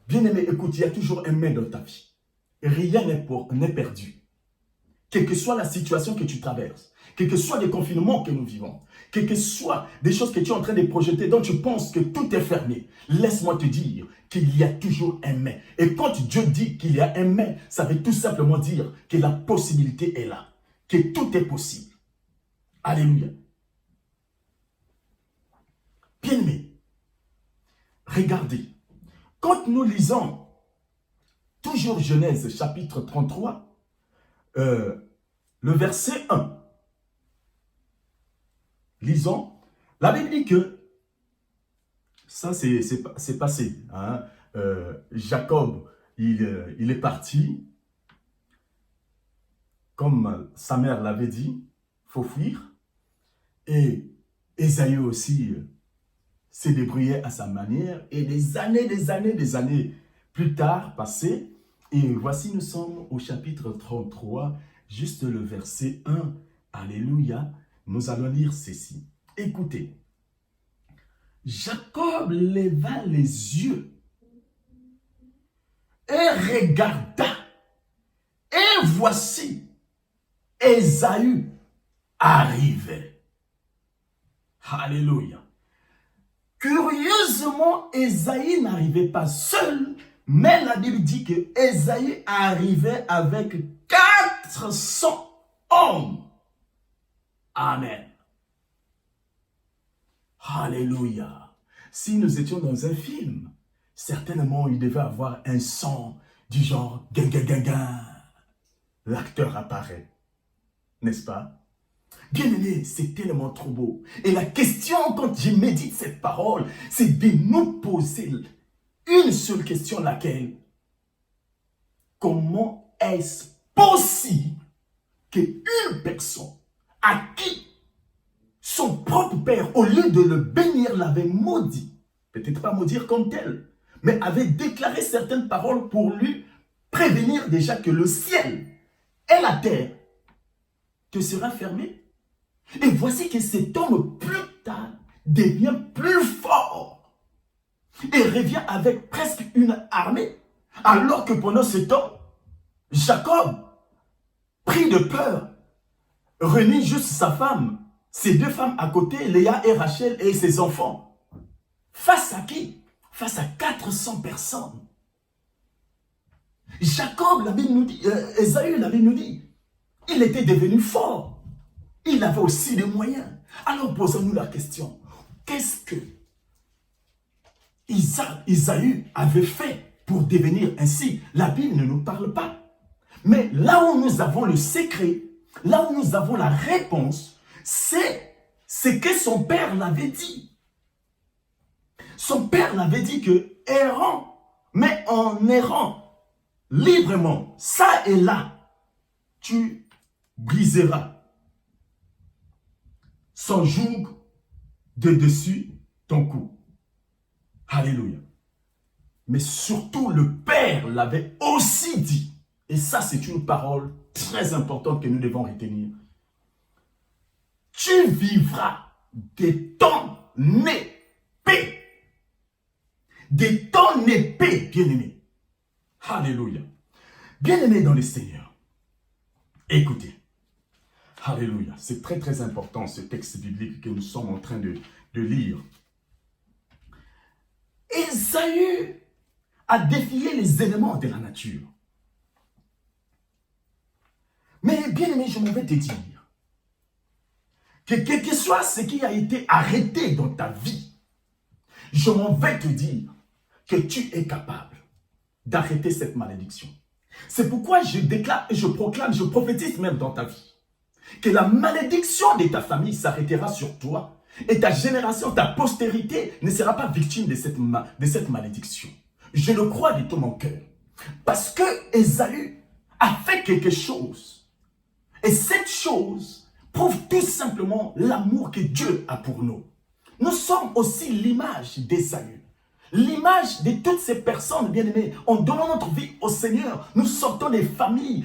bien-aimé, écoute, il y a toujours un mais dans ta vie. Rien n'est perdu. Quelle que soit la situation que tu traverses, quels que soient les confinements que nous vivons, quelles que soient des choses que tu es en train de projeter, dont tu penses que tout est fermé, laisse-moi te dire qu'il y a toujours un mais. Et quand Dieu dit qu'il y a un mais, ça veut tout simplement dire que la possibilité est là, que tout est possible. Alléluia. Bien-aimé, regardez, quand nous lisons toujours Genèse chapitre 33, le verset 1, lisons, la Bible dit que, ça c'est passé, hein? Jacob, il est parti, comme sa mère l'avait dit, il faut fuir, et Ésaü aussi s'est débrouillé à sa manière, et des années plus tard passées, et voici nous sommes au chapitre 33, juste le verset 1, alléluia, nous allons lire ceci. Écoutez, Jacob leva les yeux et regarda, et voici Ésaü arrivait. Alléluia. Curieusement, Ésaü n'arrivait pas seul, mais la Bible dit que Ésaü arrivait avec 400 hommes. Amen. Alléluia. Si nous étions dans un film, certainement il devait avoir un son du genre « gain. L'acteur apparaît, n'est-ce pas? Bien-aimé, c'est tellement trop beau. Et la question, quand je médite cette parole, c'est de nous poser une seule question, laquelle? Comment est-ce possible qu'une personne à qui son propre père, au lieu de le bénir, l'avait maudit, peut-être pas maudire comme tel, mais avait déclaré certaines paroles pour lui prévenir déjà que le ciel et la terre te sera fermé. Et voici que cet homme, plus tard, devient plus fort et revient avec presque une armée, alors que pendant ce temps, Jacob, pris de peur, renie juste sa femme, ses deux femmes à côté, Léa et Rachel, et ses enfants. Face à qui? Face à 400 personnes. Jacob, la Bible nous dit, Ésaü, la Bible nous dit, il était devenu fort. Il avait aussi des moyens. Alors posons-nous la question, qu'est-ce que Ésaü avait fait pour devenir ainsi? La Bible ne nous parle pas. Mais là où nous avons le secret, là où nous avons la réponse, c'est ce que son père l'avait dit. Son père l'avait dit que errant, mais en errant librement, ça et là, tu briseras son joug de dessus ton cou. Alléluia. Mais surtout, le Père l'avait aussi dit. Et ça, c'est une parole très importante que nous devons retenir. Tu vivras de ton épée. De ton épée, bien-aimé. Alléluia. Bien-aimé dans le Seigneur. Écoutez. Alléluia. C'est très très important ce texte biblique que nous sommes en train de lire. Ésaü a défié les éléments de la nature. Mais bien aimé, je m'en vais te dire que quel que soit ce qui a été arrêté dans ta vie, je m'en vais te dire que tu es capable d'arrêter cette malédiction. C'est pourquoi je déclare et je proclame, je prophétise même dans ta vie, que la malédiction de ta famille s'arrêtera sur toi Et ta génération, ta postérité ne sera pas victime de cette malédiction. Je le crois de tout mon cœur. Parce que Ésaü a fait quelque chose. Et cette chose prouve tout simplement l'amour que Dieu a pour nous. Nous sommes aussi l'image d'Ésaü. L'image de toutes ces personnes bien-aimées. En donnant notre vie au Seigneur, nous sortons des familles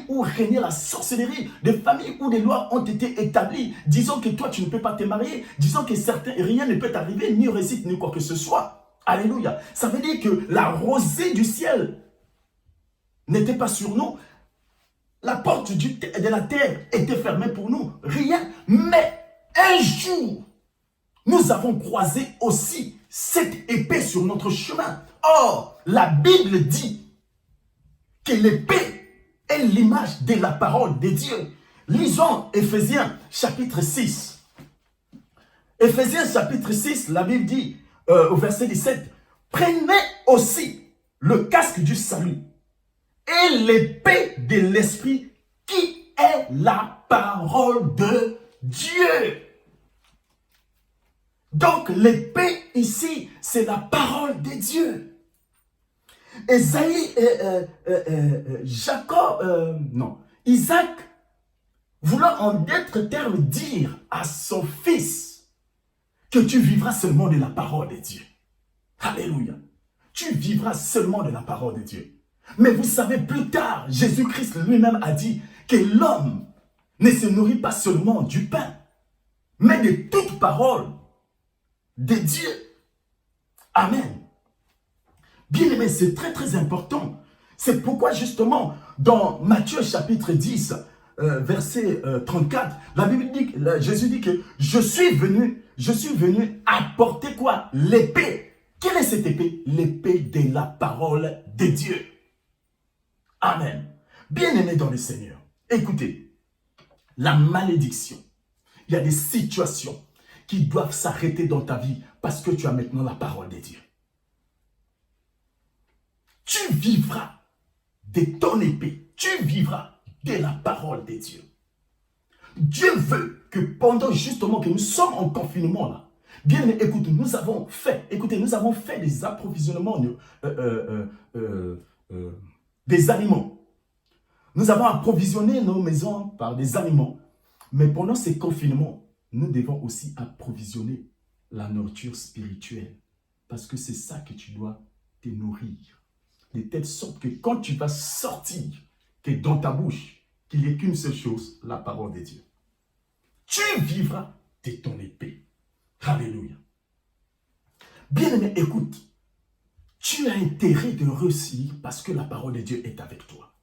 où régnait la sorcellerie, des familles où des lois ont été établies. Disons que toi, tu ne peux pas te marier. Disons que rien ne peut t'arriver, ni réussite, ni quoi que ce soit. Alléluia. Ça veut dire que la rosée du ciel n'était pas sur nous. La porte de la terre était fermée pour nous. Rien. Mais un jour, nous avons croisé aussi cette épée sur notre chemin. Or, la Bible dit que l'épée est l'image de la parole de Dieu. Lisons Éphésiens chapitre 6. Éphésiens chapitre 6, la Bible dit au verset 17, « Prenez aussi le casque du salut et l'épée de l'esprit qui est la parole de Dieu. » Donc, l'épée ici, c'est la parole de Dieu. Isaac, voulant en d'autres termes dire à son fils que tu vivras seulement de la parole de Dieu. Alléluia. Tu vivras seulement de la parole de Dieu. Mais vous savez, plus tard, Jésus-Christ lui-même a dit que l'homme ne se nourrit pas seulement du pain, mais de toute parole de Dieu. Amen. Bien aimé, c'est très très important. C'est pourquoi justement, dans Matthieu chapitre 10, verset 34, la Bible dit, Jésus dit que je suis venu apporter quoi? L'épée. Quelle est cette épée? L'épée de la parole de Dieu. Amen. Bien aimé dans le Seigneur, écoutez, la malédiction, il y a des situations qui doivent s'arrêter dans ta vie parce que tu as maintenant la parole de Dieu. Tu vivras de ton épée, tu vivras de la parole de Dieu. Dieu veut que pendant justement que nous sommes en confinement là, bien écoute, nous avons fait des approvisionnements des aliments. Nous avons approvisionné nos maisons par des aliments. Mais pendant ces confinements, nous devons aussi approvisionner la nourriture spirituelle. Parce que c'est ça que tu dois te nourrir. De telle sorte que quand tu vas sortir, que dans ta bouche, qu'il n'y ait qu'une seule chose, la parole de Dieu. Tu vivras de ton épée. Alléluia. Bien-aimé, écoute. Tu as intérêt de réussir parce que la parole de Dieu est avec toi.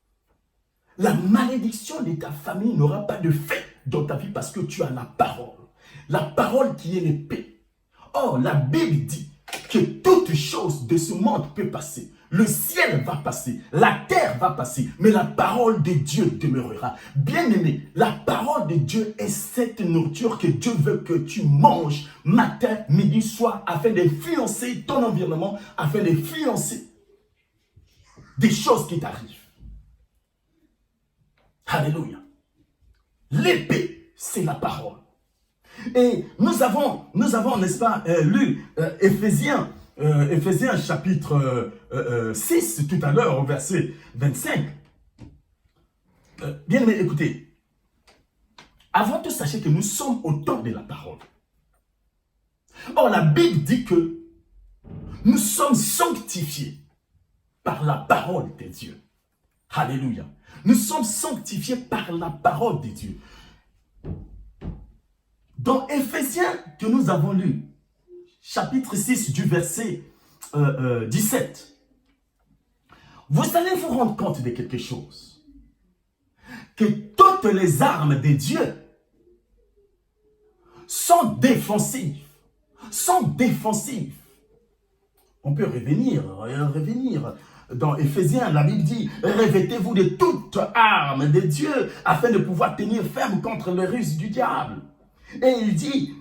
La malédiction de ta famille n'aura pas de fait dans ta vie parce que tu as la parole. La parole qui est l'épée. Or, la Bible dit que toute chose de ce monde peut passer. Le ciel va passer, la terre va passer, mais la parole de Dieu demeurera. Bien-aimé, la parole de Dieu est cette nourriture que Dieu veut que tu manges matin, midi, soir, afin d'influencer ton environnement, afin d'influencer des choses qui t'arrivent. Alléluia. L'épée, c'est la parole. Et nous avons, n'est-ce pas, lu Éphésiens chapitre 6, tout à l'heure, au verset 25. Bien aimé, écoutez. Avant tout, sachez que nous sommes au temps de la parole. Or, la Bible dit que nous sommes sanctifiés par la parole de Dieu. Alléluia. Nous sommes sanctifiés par la parole de Dieu. Dans Éphésiens que nous avons lu, chapitre 6 du verset 17, vous allez vous rendre compte de quelque chose. Que toutes les armes de Dieu sont défensives. On peut revenir. Dans Éphésiens, la Bible dit, revêtez-vous de toute arme de Dieu afin de pouvoir tenir ferme contre les ruses du diable. Et il dit,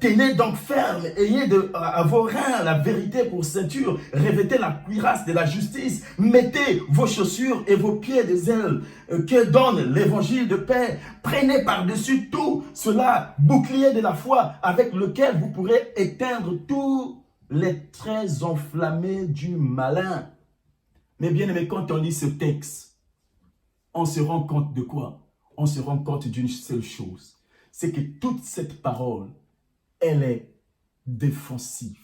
tenez donc ferme, ayez à vos reins la vérité pour ceinture, revêtez la cuirasse de la justice, mettez vos chaussures et vos pieds des ailes que donne l'évangile de paix, prenez par-dessus tout cela, bouclier de la foi avec lequel vous pourrez éteindre tous les traits enflammés du malin. Mais bien aimé, quand on lit ce texte, on se rend compte de quoi? On se rend compte d'une seule chose, c'est que toute cette parole, elle est défensive.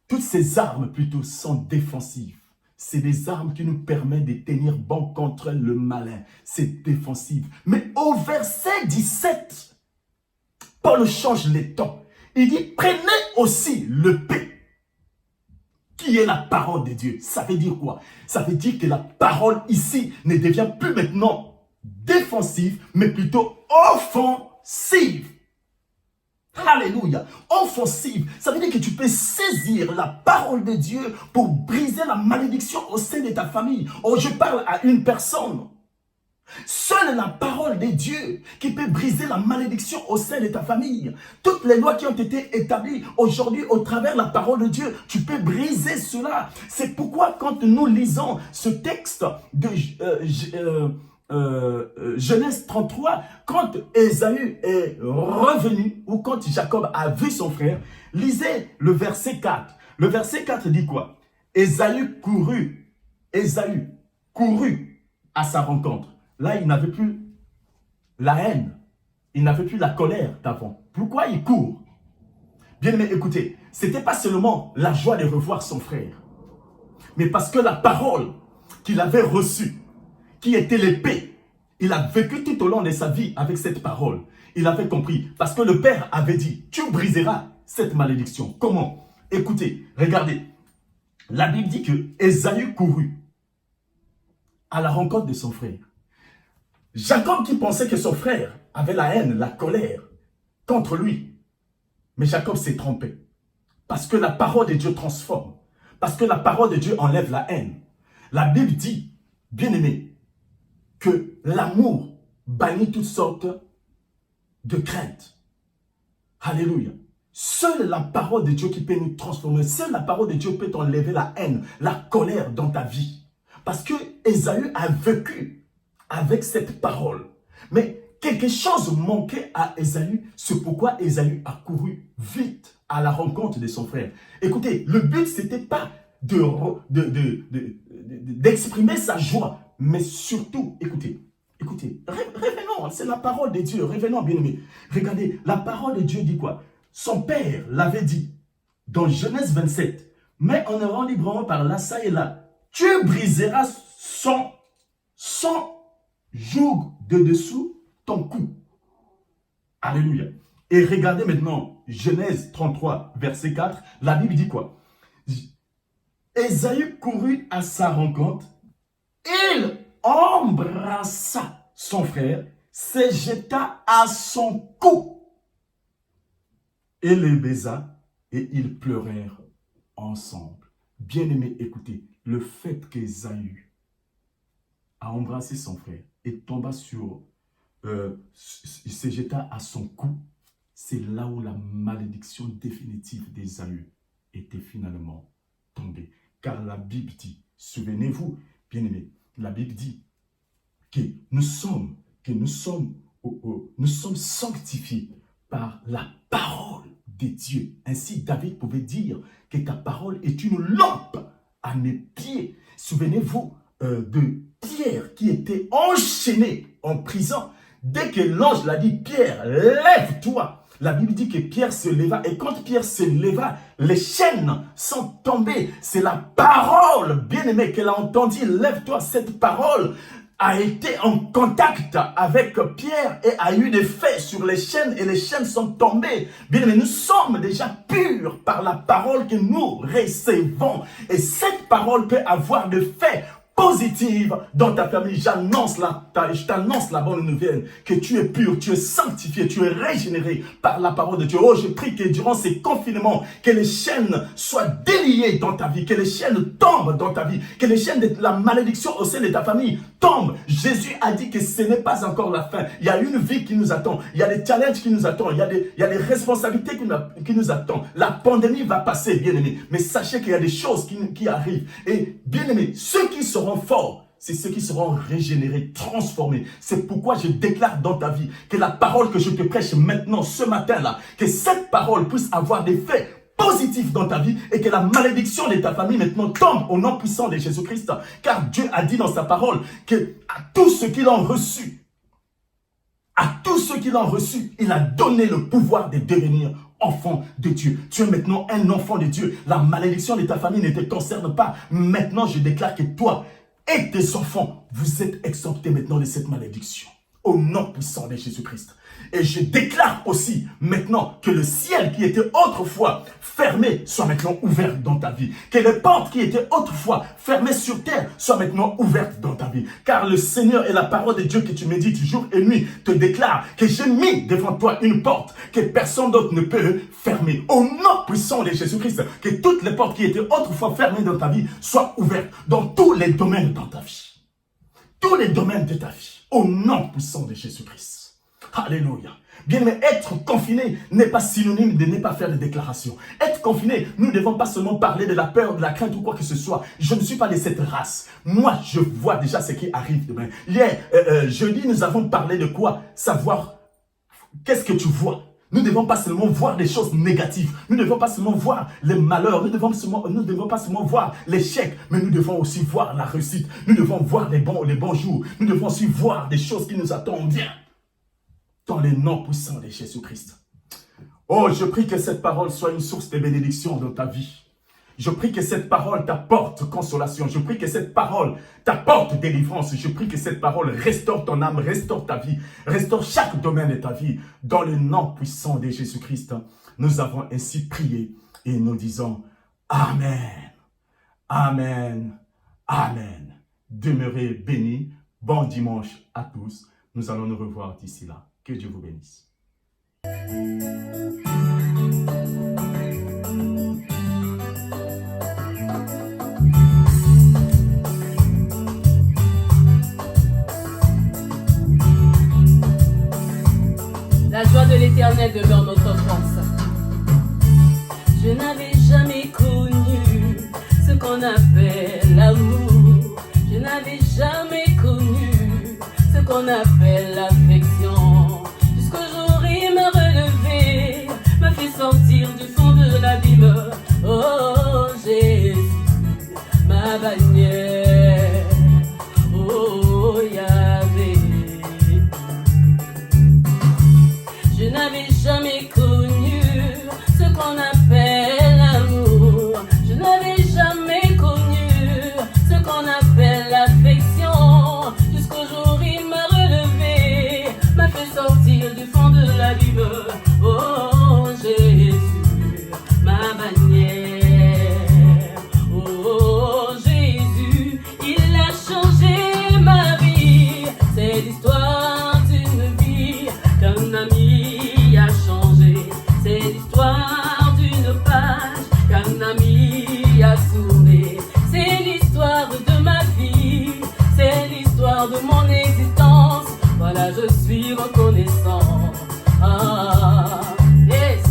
Toutes ces armes plutôt sont défensives. C'est des armes qui nous permettent de tenir bon contre le malin. C'est défensif. Mais au verset 17, Paul change les temps. Il dit, prenez aussi le paix, qui est la parole de Dieu. Ça veut dire quoi? Ça veut dire que la parole ici ne devient plus maintenant défensive, mais plutôt offensive. Alléluia. Offensive. Ça veut dire que tu peux saisir la parole de Dieu pour briser la malédiction au sein de ta famille. Oh, je parle à une personne. Seule la parole de Dieu qui peut briser la malédiction au sein de ta famille. Toutes les lois qui ont été établies aujourd'hui au travers de la parole de Dieu, tu peux briser cela. C'est pourquoi quand nous lisons ce texte de Genèse 33, quand Ésaü est revenu, ou quand Jacob a vu son frère, lisez le verset 4. Le verset 4 dit quoi? Ésaü courut à sa rencontre. Là, il n'avait plus la haine, il n'avait plus la colère d'avant. Pourquoi il court? Bien aimé, écoutez, ce n'était pas seulement la joie de revoir son frère, mais parce que la parole qu'il avait reçue, qui était l'épée, il a vécu tout au long de sa vie avec cette parole. Il avait compris, parce que le Père avait dit, tu briseras cette malédiction. Comment? Écoutez, regardez, la Bible dit que Ésaü courut à la rencontre de son frère. Jacob qui pensait que son frère avait la haine, la colère contre lui. Mais Jacob s'est trompé. Parce que la parole de Dieu transforme. Parce que la parole de Dieu enlève la haine. La Bible dit, bien aimé, que l'amour bannit toutes sortes de craintes. Alléluia. Seule la parole de Dieu qui peut nous transformer. Seule la parole de Dieu peut enlever la haine, la colère dans ta vie. Parce que Ésaü a vécu avec cette parole. Mais quelque chose manquait à Ésaü, c'est pourquoi Ésaü a couru vite à la rencontre de son frère. Écoutez, le but, ce n'était pas d'exprimer sa joie, mais surtout, écoutez, revenons, c'est la parole de Dieu, revenons bien aimé. Regardez, la parole de Dieu dit quoi? Son père l'avait dit dans Genèse 27, mais en errant librement par là, ça et là, tu briseras son joug de dessous ton cou. Alléluia. Et regardez maintenant, Genèse 33, verset 4, la Bible dit quoi? Ésaü courut à sa rencontre, il embrassa son frère, se jeta à son cou et les baisa, et ils pleurèrent ensemble. Bien-aimés, écoutez, le fait qu'Ésaü a embrassé son frère et tomba il se jeta à son cou, c'est là où la malédiction définitive d'Ésaü était finalement tombée. Car la Bible dit, souvenez-vous, bien-aimés, la Bible dit que nous sommes sanctifiés par la parole de Dieu. Ainsi, David pouvait dire que ta parole est une lampe à mes pieds. Souvenez-vous de Pierre qui était enchaîné en prison. Dès que l'ange l'a dit, Pierre, lève-toi. La Bible dit que Pierre se leva. Et quand Pierre se leva, les chaînes sont tombées. C'est la parole, bien-aimée, qu'elle a entendue. Lève-toi, cette parole a été en contact avec Pierre et a eu des effets sur les chaînes et les chaînes sont tombées. Bien, mais nous sommes déjà purs par la parole que nous recevons. Et cette parole peut avoir des faits positive dans ta famille. Je t'annonce la bonne nouvelle, que tu es pur, tu es sanctifié, tu es régénéré par la parole de Dieu. Oh, je prie que durant ces confinements, que les chaînes soient déliées dans ta vie, que les chaînes tombent dans ta vie, que les chaînes de la malédiction au sein de ta famille tombent. Jésus a dit que ce n'est pas encore la fin. Il y a une vie qui nous attend, il y a des challenges qui nous attendent, il y a des responsabilités qui nous attendent. La pandémie va passer, bien-aimés, mais sachez qu'il y a des choses qui arrivent. Et bien-aimés, ceux qui seront forts, c'est ceux qui seront régénérés, transformés. C'est pourquoi je déclare dans ta vie que la parole que je te prêche maintenant, ce matin-là, que cette parole puisse avoir des faits positifs dans ta vie et que la malédiction de ta famille maintenant tombe au nom puissant de Jésus-Christ. Car Dieu a dit dans sa parole que à tous ceux qui l'ont reçu, il a donné le pouvoir de devenir enfant de Dieu. Tu es maintenant un enfant de Dieu. La malédiction de ta famille ne te concerne pas. Maintenant, je déclare que toi et tes enfants, vous êtes exemptés maintenant de cette malédiction. Au nom puissant de Jésus-Christ. Et je déclare aussi maintenant que le ciel qui était autrefois fermé soit maintenant ouvert dans ta vie. Que les portes qui étaient autrefois fermées sur terre soient maintenant ouvertes dans ta vie. Car le Seigneur et la parole de Dieu que tu médites jour et nuit te déclare que j'ai mis devant toi une porte que personne d'autre ne peut fermer. Au nom puissant de Jésus-Christ, que toutes les portes qui étaient autrefois fermées dans ta vie soient ouvertes dans tous les domaines dans ta vie. Tous les domaines de ta vie. Au nom puissant de Jésus-Christ. Alléluia. Bien, mais être confiné n'est pas synonyme de ne pas faire de déclarations. Être confiné, nous ne devons pas seulement parler de la peur, de la crainte ou quoi que ce soit. Je ne suis pas de cette race. Moi, je vois déjà ce qui arrive demain. Hier, jeudi, nous avons parlé de quoi? Savoir qu'est-ce que tu vois. Nous ne devons pas seulement voir des choses négatives. Nous ne devons pas seulement voir les malheurs. Nous ne devons pas seulement voir l'échec. Mais nous devons aussi voir la réussite. Nous devons voir les bons jours. Nous devons aussi voir des choses qui nous attendent bien. Dans le nom puissant de Jésus-Christ. Oh, je prie que cette parole soit une source de bénédiction dans ta vie. Je prie que cette parole t'apporte consolation. Je prie que cette parole t'apporte délivrance. Je prie que cette parole restaure ton âme, restaure ta vie, restaure chaque domaine de ta vie. Dans le nom puissant de Jésus-Christ, nous avons ainsi prié et nous disons Amen, Amen, Amen. Demeurez bénis. Bon dimanche à tous. Nous allons nous revoir d'ici là. Que Dieu vous bénisse. La joie de l'Éternel demeure notre force. Je n'avais jamais connu ce qu'on appelle l'amour. Je n'avais jamais connu ce qu'on appelle l'affection. Jusqu'au jour il m'a relevé, m'a fait sortir du fond de l'abîme. Oh Jésus, ma bannière. Oh Yahvé. Je n'avais jamais connu ce qu'on appelle l'amour. Je n'avais jamais connu ce qu'on appelle l'affection. Jusqu'au jour il m'a relevé, m'a fait sortir du fond de l'abîme. Oh Jésus, ma bannière. Oh Jésus, il a changé ma vie. C'est l'histoire d'une vie qu'un ami a changé. C'est l'histoire d'une page qu'un ami a tournée. C'est l'histoire de ma vie. C'est l'histoire de mon existence. Voilà, je suis reconnaissant. Ah, yes.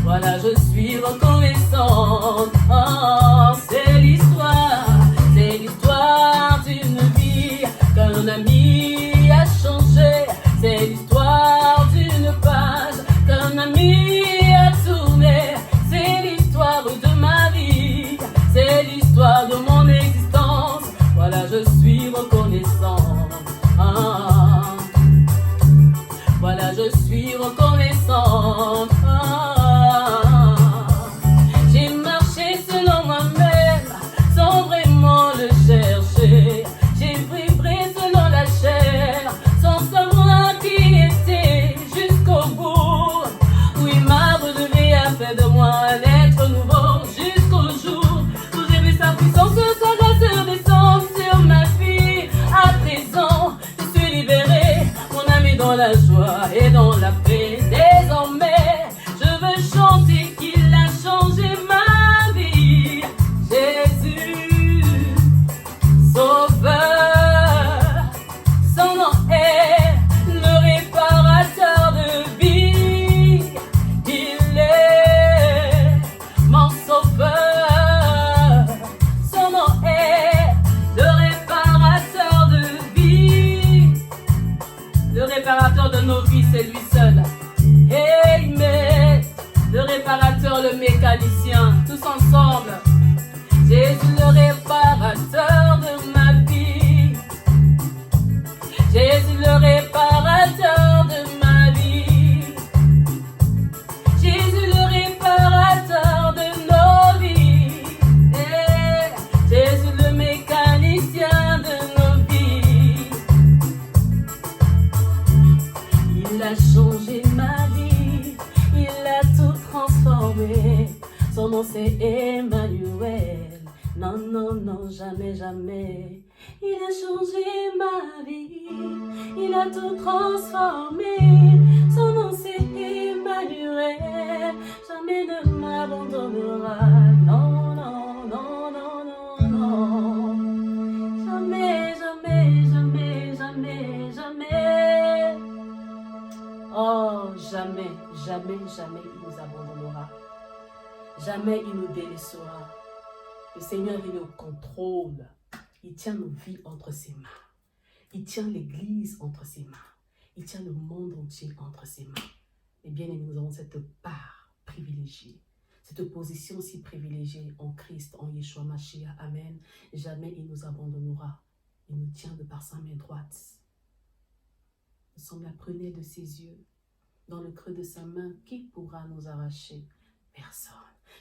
Voilà, je suis reconnaissant. Ah, c'est l'histoire d'une vie qu'un ami a changé. C'est l'histoire d'une page qu'un ami a tournée. C'est l'histoire de ma vie. C'est l'histoire de mon existence. Voilà, je suis reconnaissant. Ah, voilà, je suis reconnaissant. Ah, j'ai marché nom c'est Emmanuel. Non, non, non, jamais, jamais. Il a changé ma vie, il a tout transformé. Son nom c'est Emmanuel, jamais ne m'abandonnera. Non, non, non, non, non, non. Jamais, jamais, jamais, jamais, jamais. Oh, jamais, jamais, jamais il nous abandonnera. Jamais il nous délaissera. Le Seigneur, il est au contrôle. Il tient nos vies entre ses mains. Il tient l'Église entre ses mains. Il tient le monde entier entre ses mains. Et bien, nous avons cette part privilégiée, cette position si privilégiée en Christ, en Yeshua Mashiach. Amen. Jamais il nous abandonnera. Il nous tient de par sa main droite. Nous sommes la prunelle de ses yeux. Dans le creux de sa main, qui pourra nous arracher? Personne.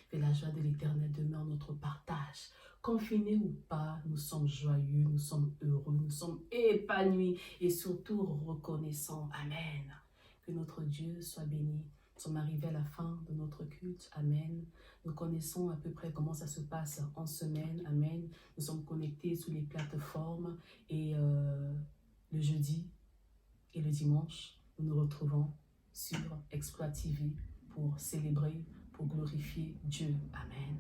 Que la joie de l'Éternel demeure notre partage. Confinés ou pas, nous sommes joyeux, nous sommes heureux, nous sommes épanouis et surtout reconnaissants. Amen. Que notre Dieu soit béni. Nous sommes arrivés à la fin de notre culte. Amen. Nous connaissons à peu près comment ça se passe en semaine. Amen. Nous sommes connectés sur les plateformes et le jeudi et le dimanche, nous nous retrouvons sur Exploit TV pour célébrer, pour glorifier Dieu. Amen.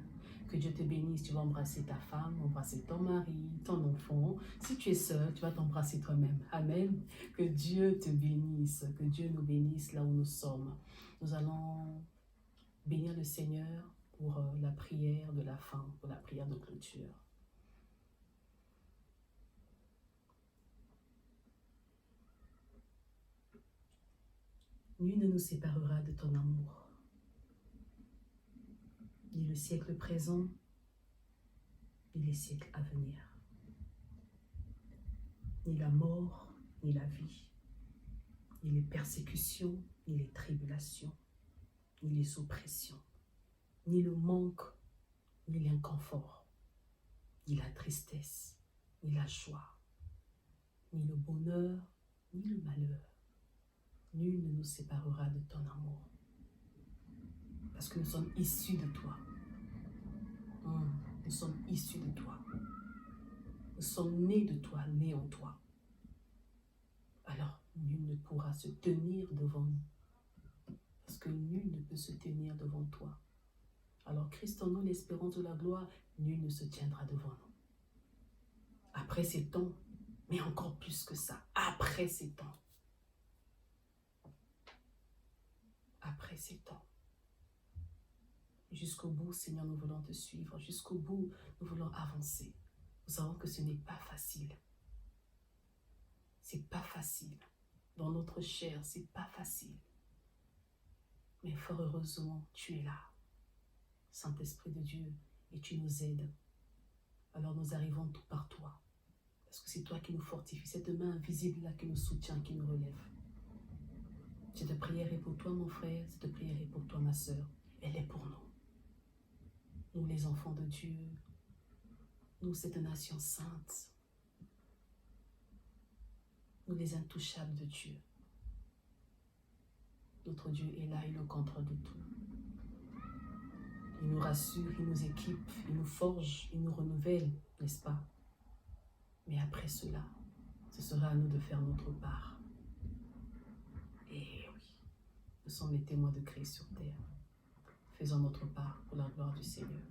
Que Dieu te bénisse. Tu vas embrasser ta femme, embrasser ton mari, ton enfant. Si tu es seul, tu vas t'embrasser toi-même. Amen. Que Dieu te bénisse. Que Dieu nous bénisse là où nous sommes. Nous allons bénir le Seigneur pour la prière de la fin, pour la prière de clôture. Nul ne nous séparera de ton amour. Ni le siècle présent, ni les siècles à venir. Ni la mort, ni la vie, ni les persécutions, ni les tribulations, ni les oppressions, ni le manque, ni l'inconfort, ni la tristesse, ni la joie, ni le bonheur, ni le malheur. Nul ne nous séparera de ton amour. Parce que nous sommes issus de toi. Nous sommes issus de toi. Nous sommes nés de toi, nés en toi. Alors, nul ne pourra se tenir devant nous. Parce que nul ne peut se tenir devant toi. Alors, Christ en nous, l'espérance de la gloire, nul ne se tiendra devant nous. Après ces temps, mais encore plus que ça, après ces temps. Après ces temps. Jusqu'au bout, Seigneur, nous voulons te suivre. Jusqu'au bout, nous voulons avancer. Nous savons que ce n'est pas facile. C'est pas facile. Dans notre chair, c'est pas facile. Mais fort heureusement, tu es là. Saint-Esprit de Dieu, et tu nous aides. Alors nous arrivons tout par toi. Parce que c'est toi qui nous fortifie. Cette main invisible là qui nous soutient, qui nous relève. Cette prière est pour toi, mon frère. Cette prière est pour toi, ma sœur. Elle est pour nous. Nous, les enfants de Dieu. Nous, cette nation sainte. Nous, les intouchables de Dieu. Notre Dieu est là, il est au contrôle de tout. Il nous rassure, il nous équipe, il nous forge, il nous renouvelle, n'est-ce pas? Mais après cela, ce sera à nous de faire notre part. Et oui, nous sommes les témoins de Christ sur terre. Faisons notre part pour la gloire du Seigneur.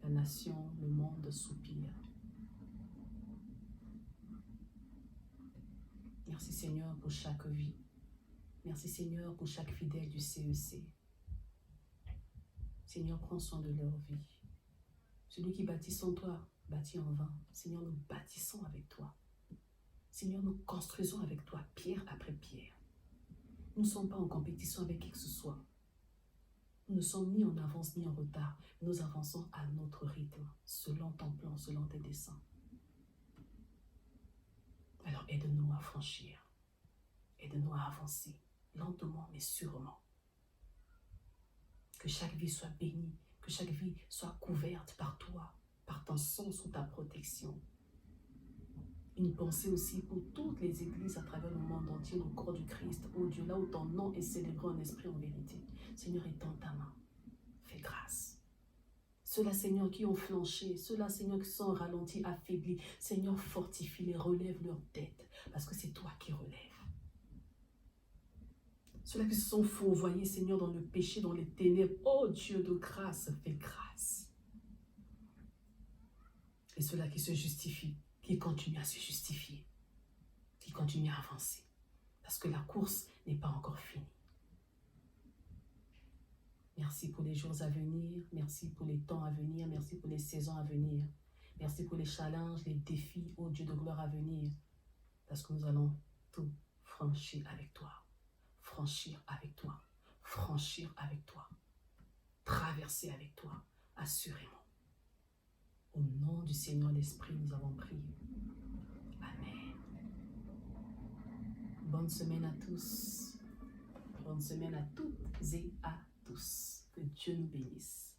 La nation, le monde soupire. Merci Seigneur pour chaque vie. Merci Seigneur pour chaque fidèle du CEC. Seigneur, prends soin de leur vie. Celui qui bâtit sans toi, bâtit en vain. Seigneur, nous bâtissons avec toi. Seigneur, nous construisons avec toi, pierre après pierre. Nous ne sommes pas en compétition avec qui que ce soit. Nous ne sommes ni en avance ni en retard. Nous avançons à notre rythme, selon ton plan, selon tes desseins. Alors aide-nous à franchir. Aide-nous à avancer, lentement mais sûrement. Que chaque vie soit bénie, que chaque vie soit couverte par toi, par ton sang sous ta protection. Une pensée aussi pour toutes les églises à travers le monde entier, le corps du Christ, oh Dieu, là où ton nom est célébré en esprit, en vérité. Seigneur, étends ta main. fais grâce. Ceux-là, Seigneur, qui ont flanché, ceux-là, Seigneur, qui sont ralentis, affaiblis, Seigneur, fortifie-les, relève leur tête, parce que c'est toi qui relèves. Ceux-là qui se sont fourvoyés, Seigneur, dans le péché, dans les ténèbres, oh Dieu de grâce, fais grâce. Et ceux-là qui se justifient, qui continuent à se justifier, qui continuent à avancer, parce que la course n'est pas encore finie. Merci pour les jours à venir, merci pour les temps à venir, merci pour les saisons à venir, merci pour les challenges, les défis, ô Dieu de gloire à venir, parce que nous allons tout franchir avec toi, franchir avec toi, franchir avec toi, traverser avec toi, assurément. Au nom du Seigneur l'Esprit, nous avons prié. Amen. Bonne semaine à tous, bonne semaine à toutes et à tous. Que Dieu nous bénisse.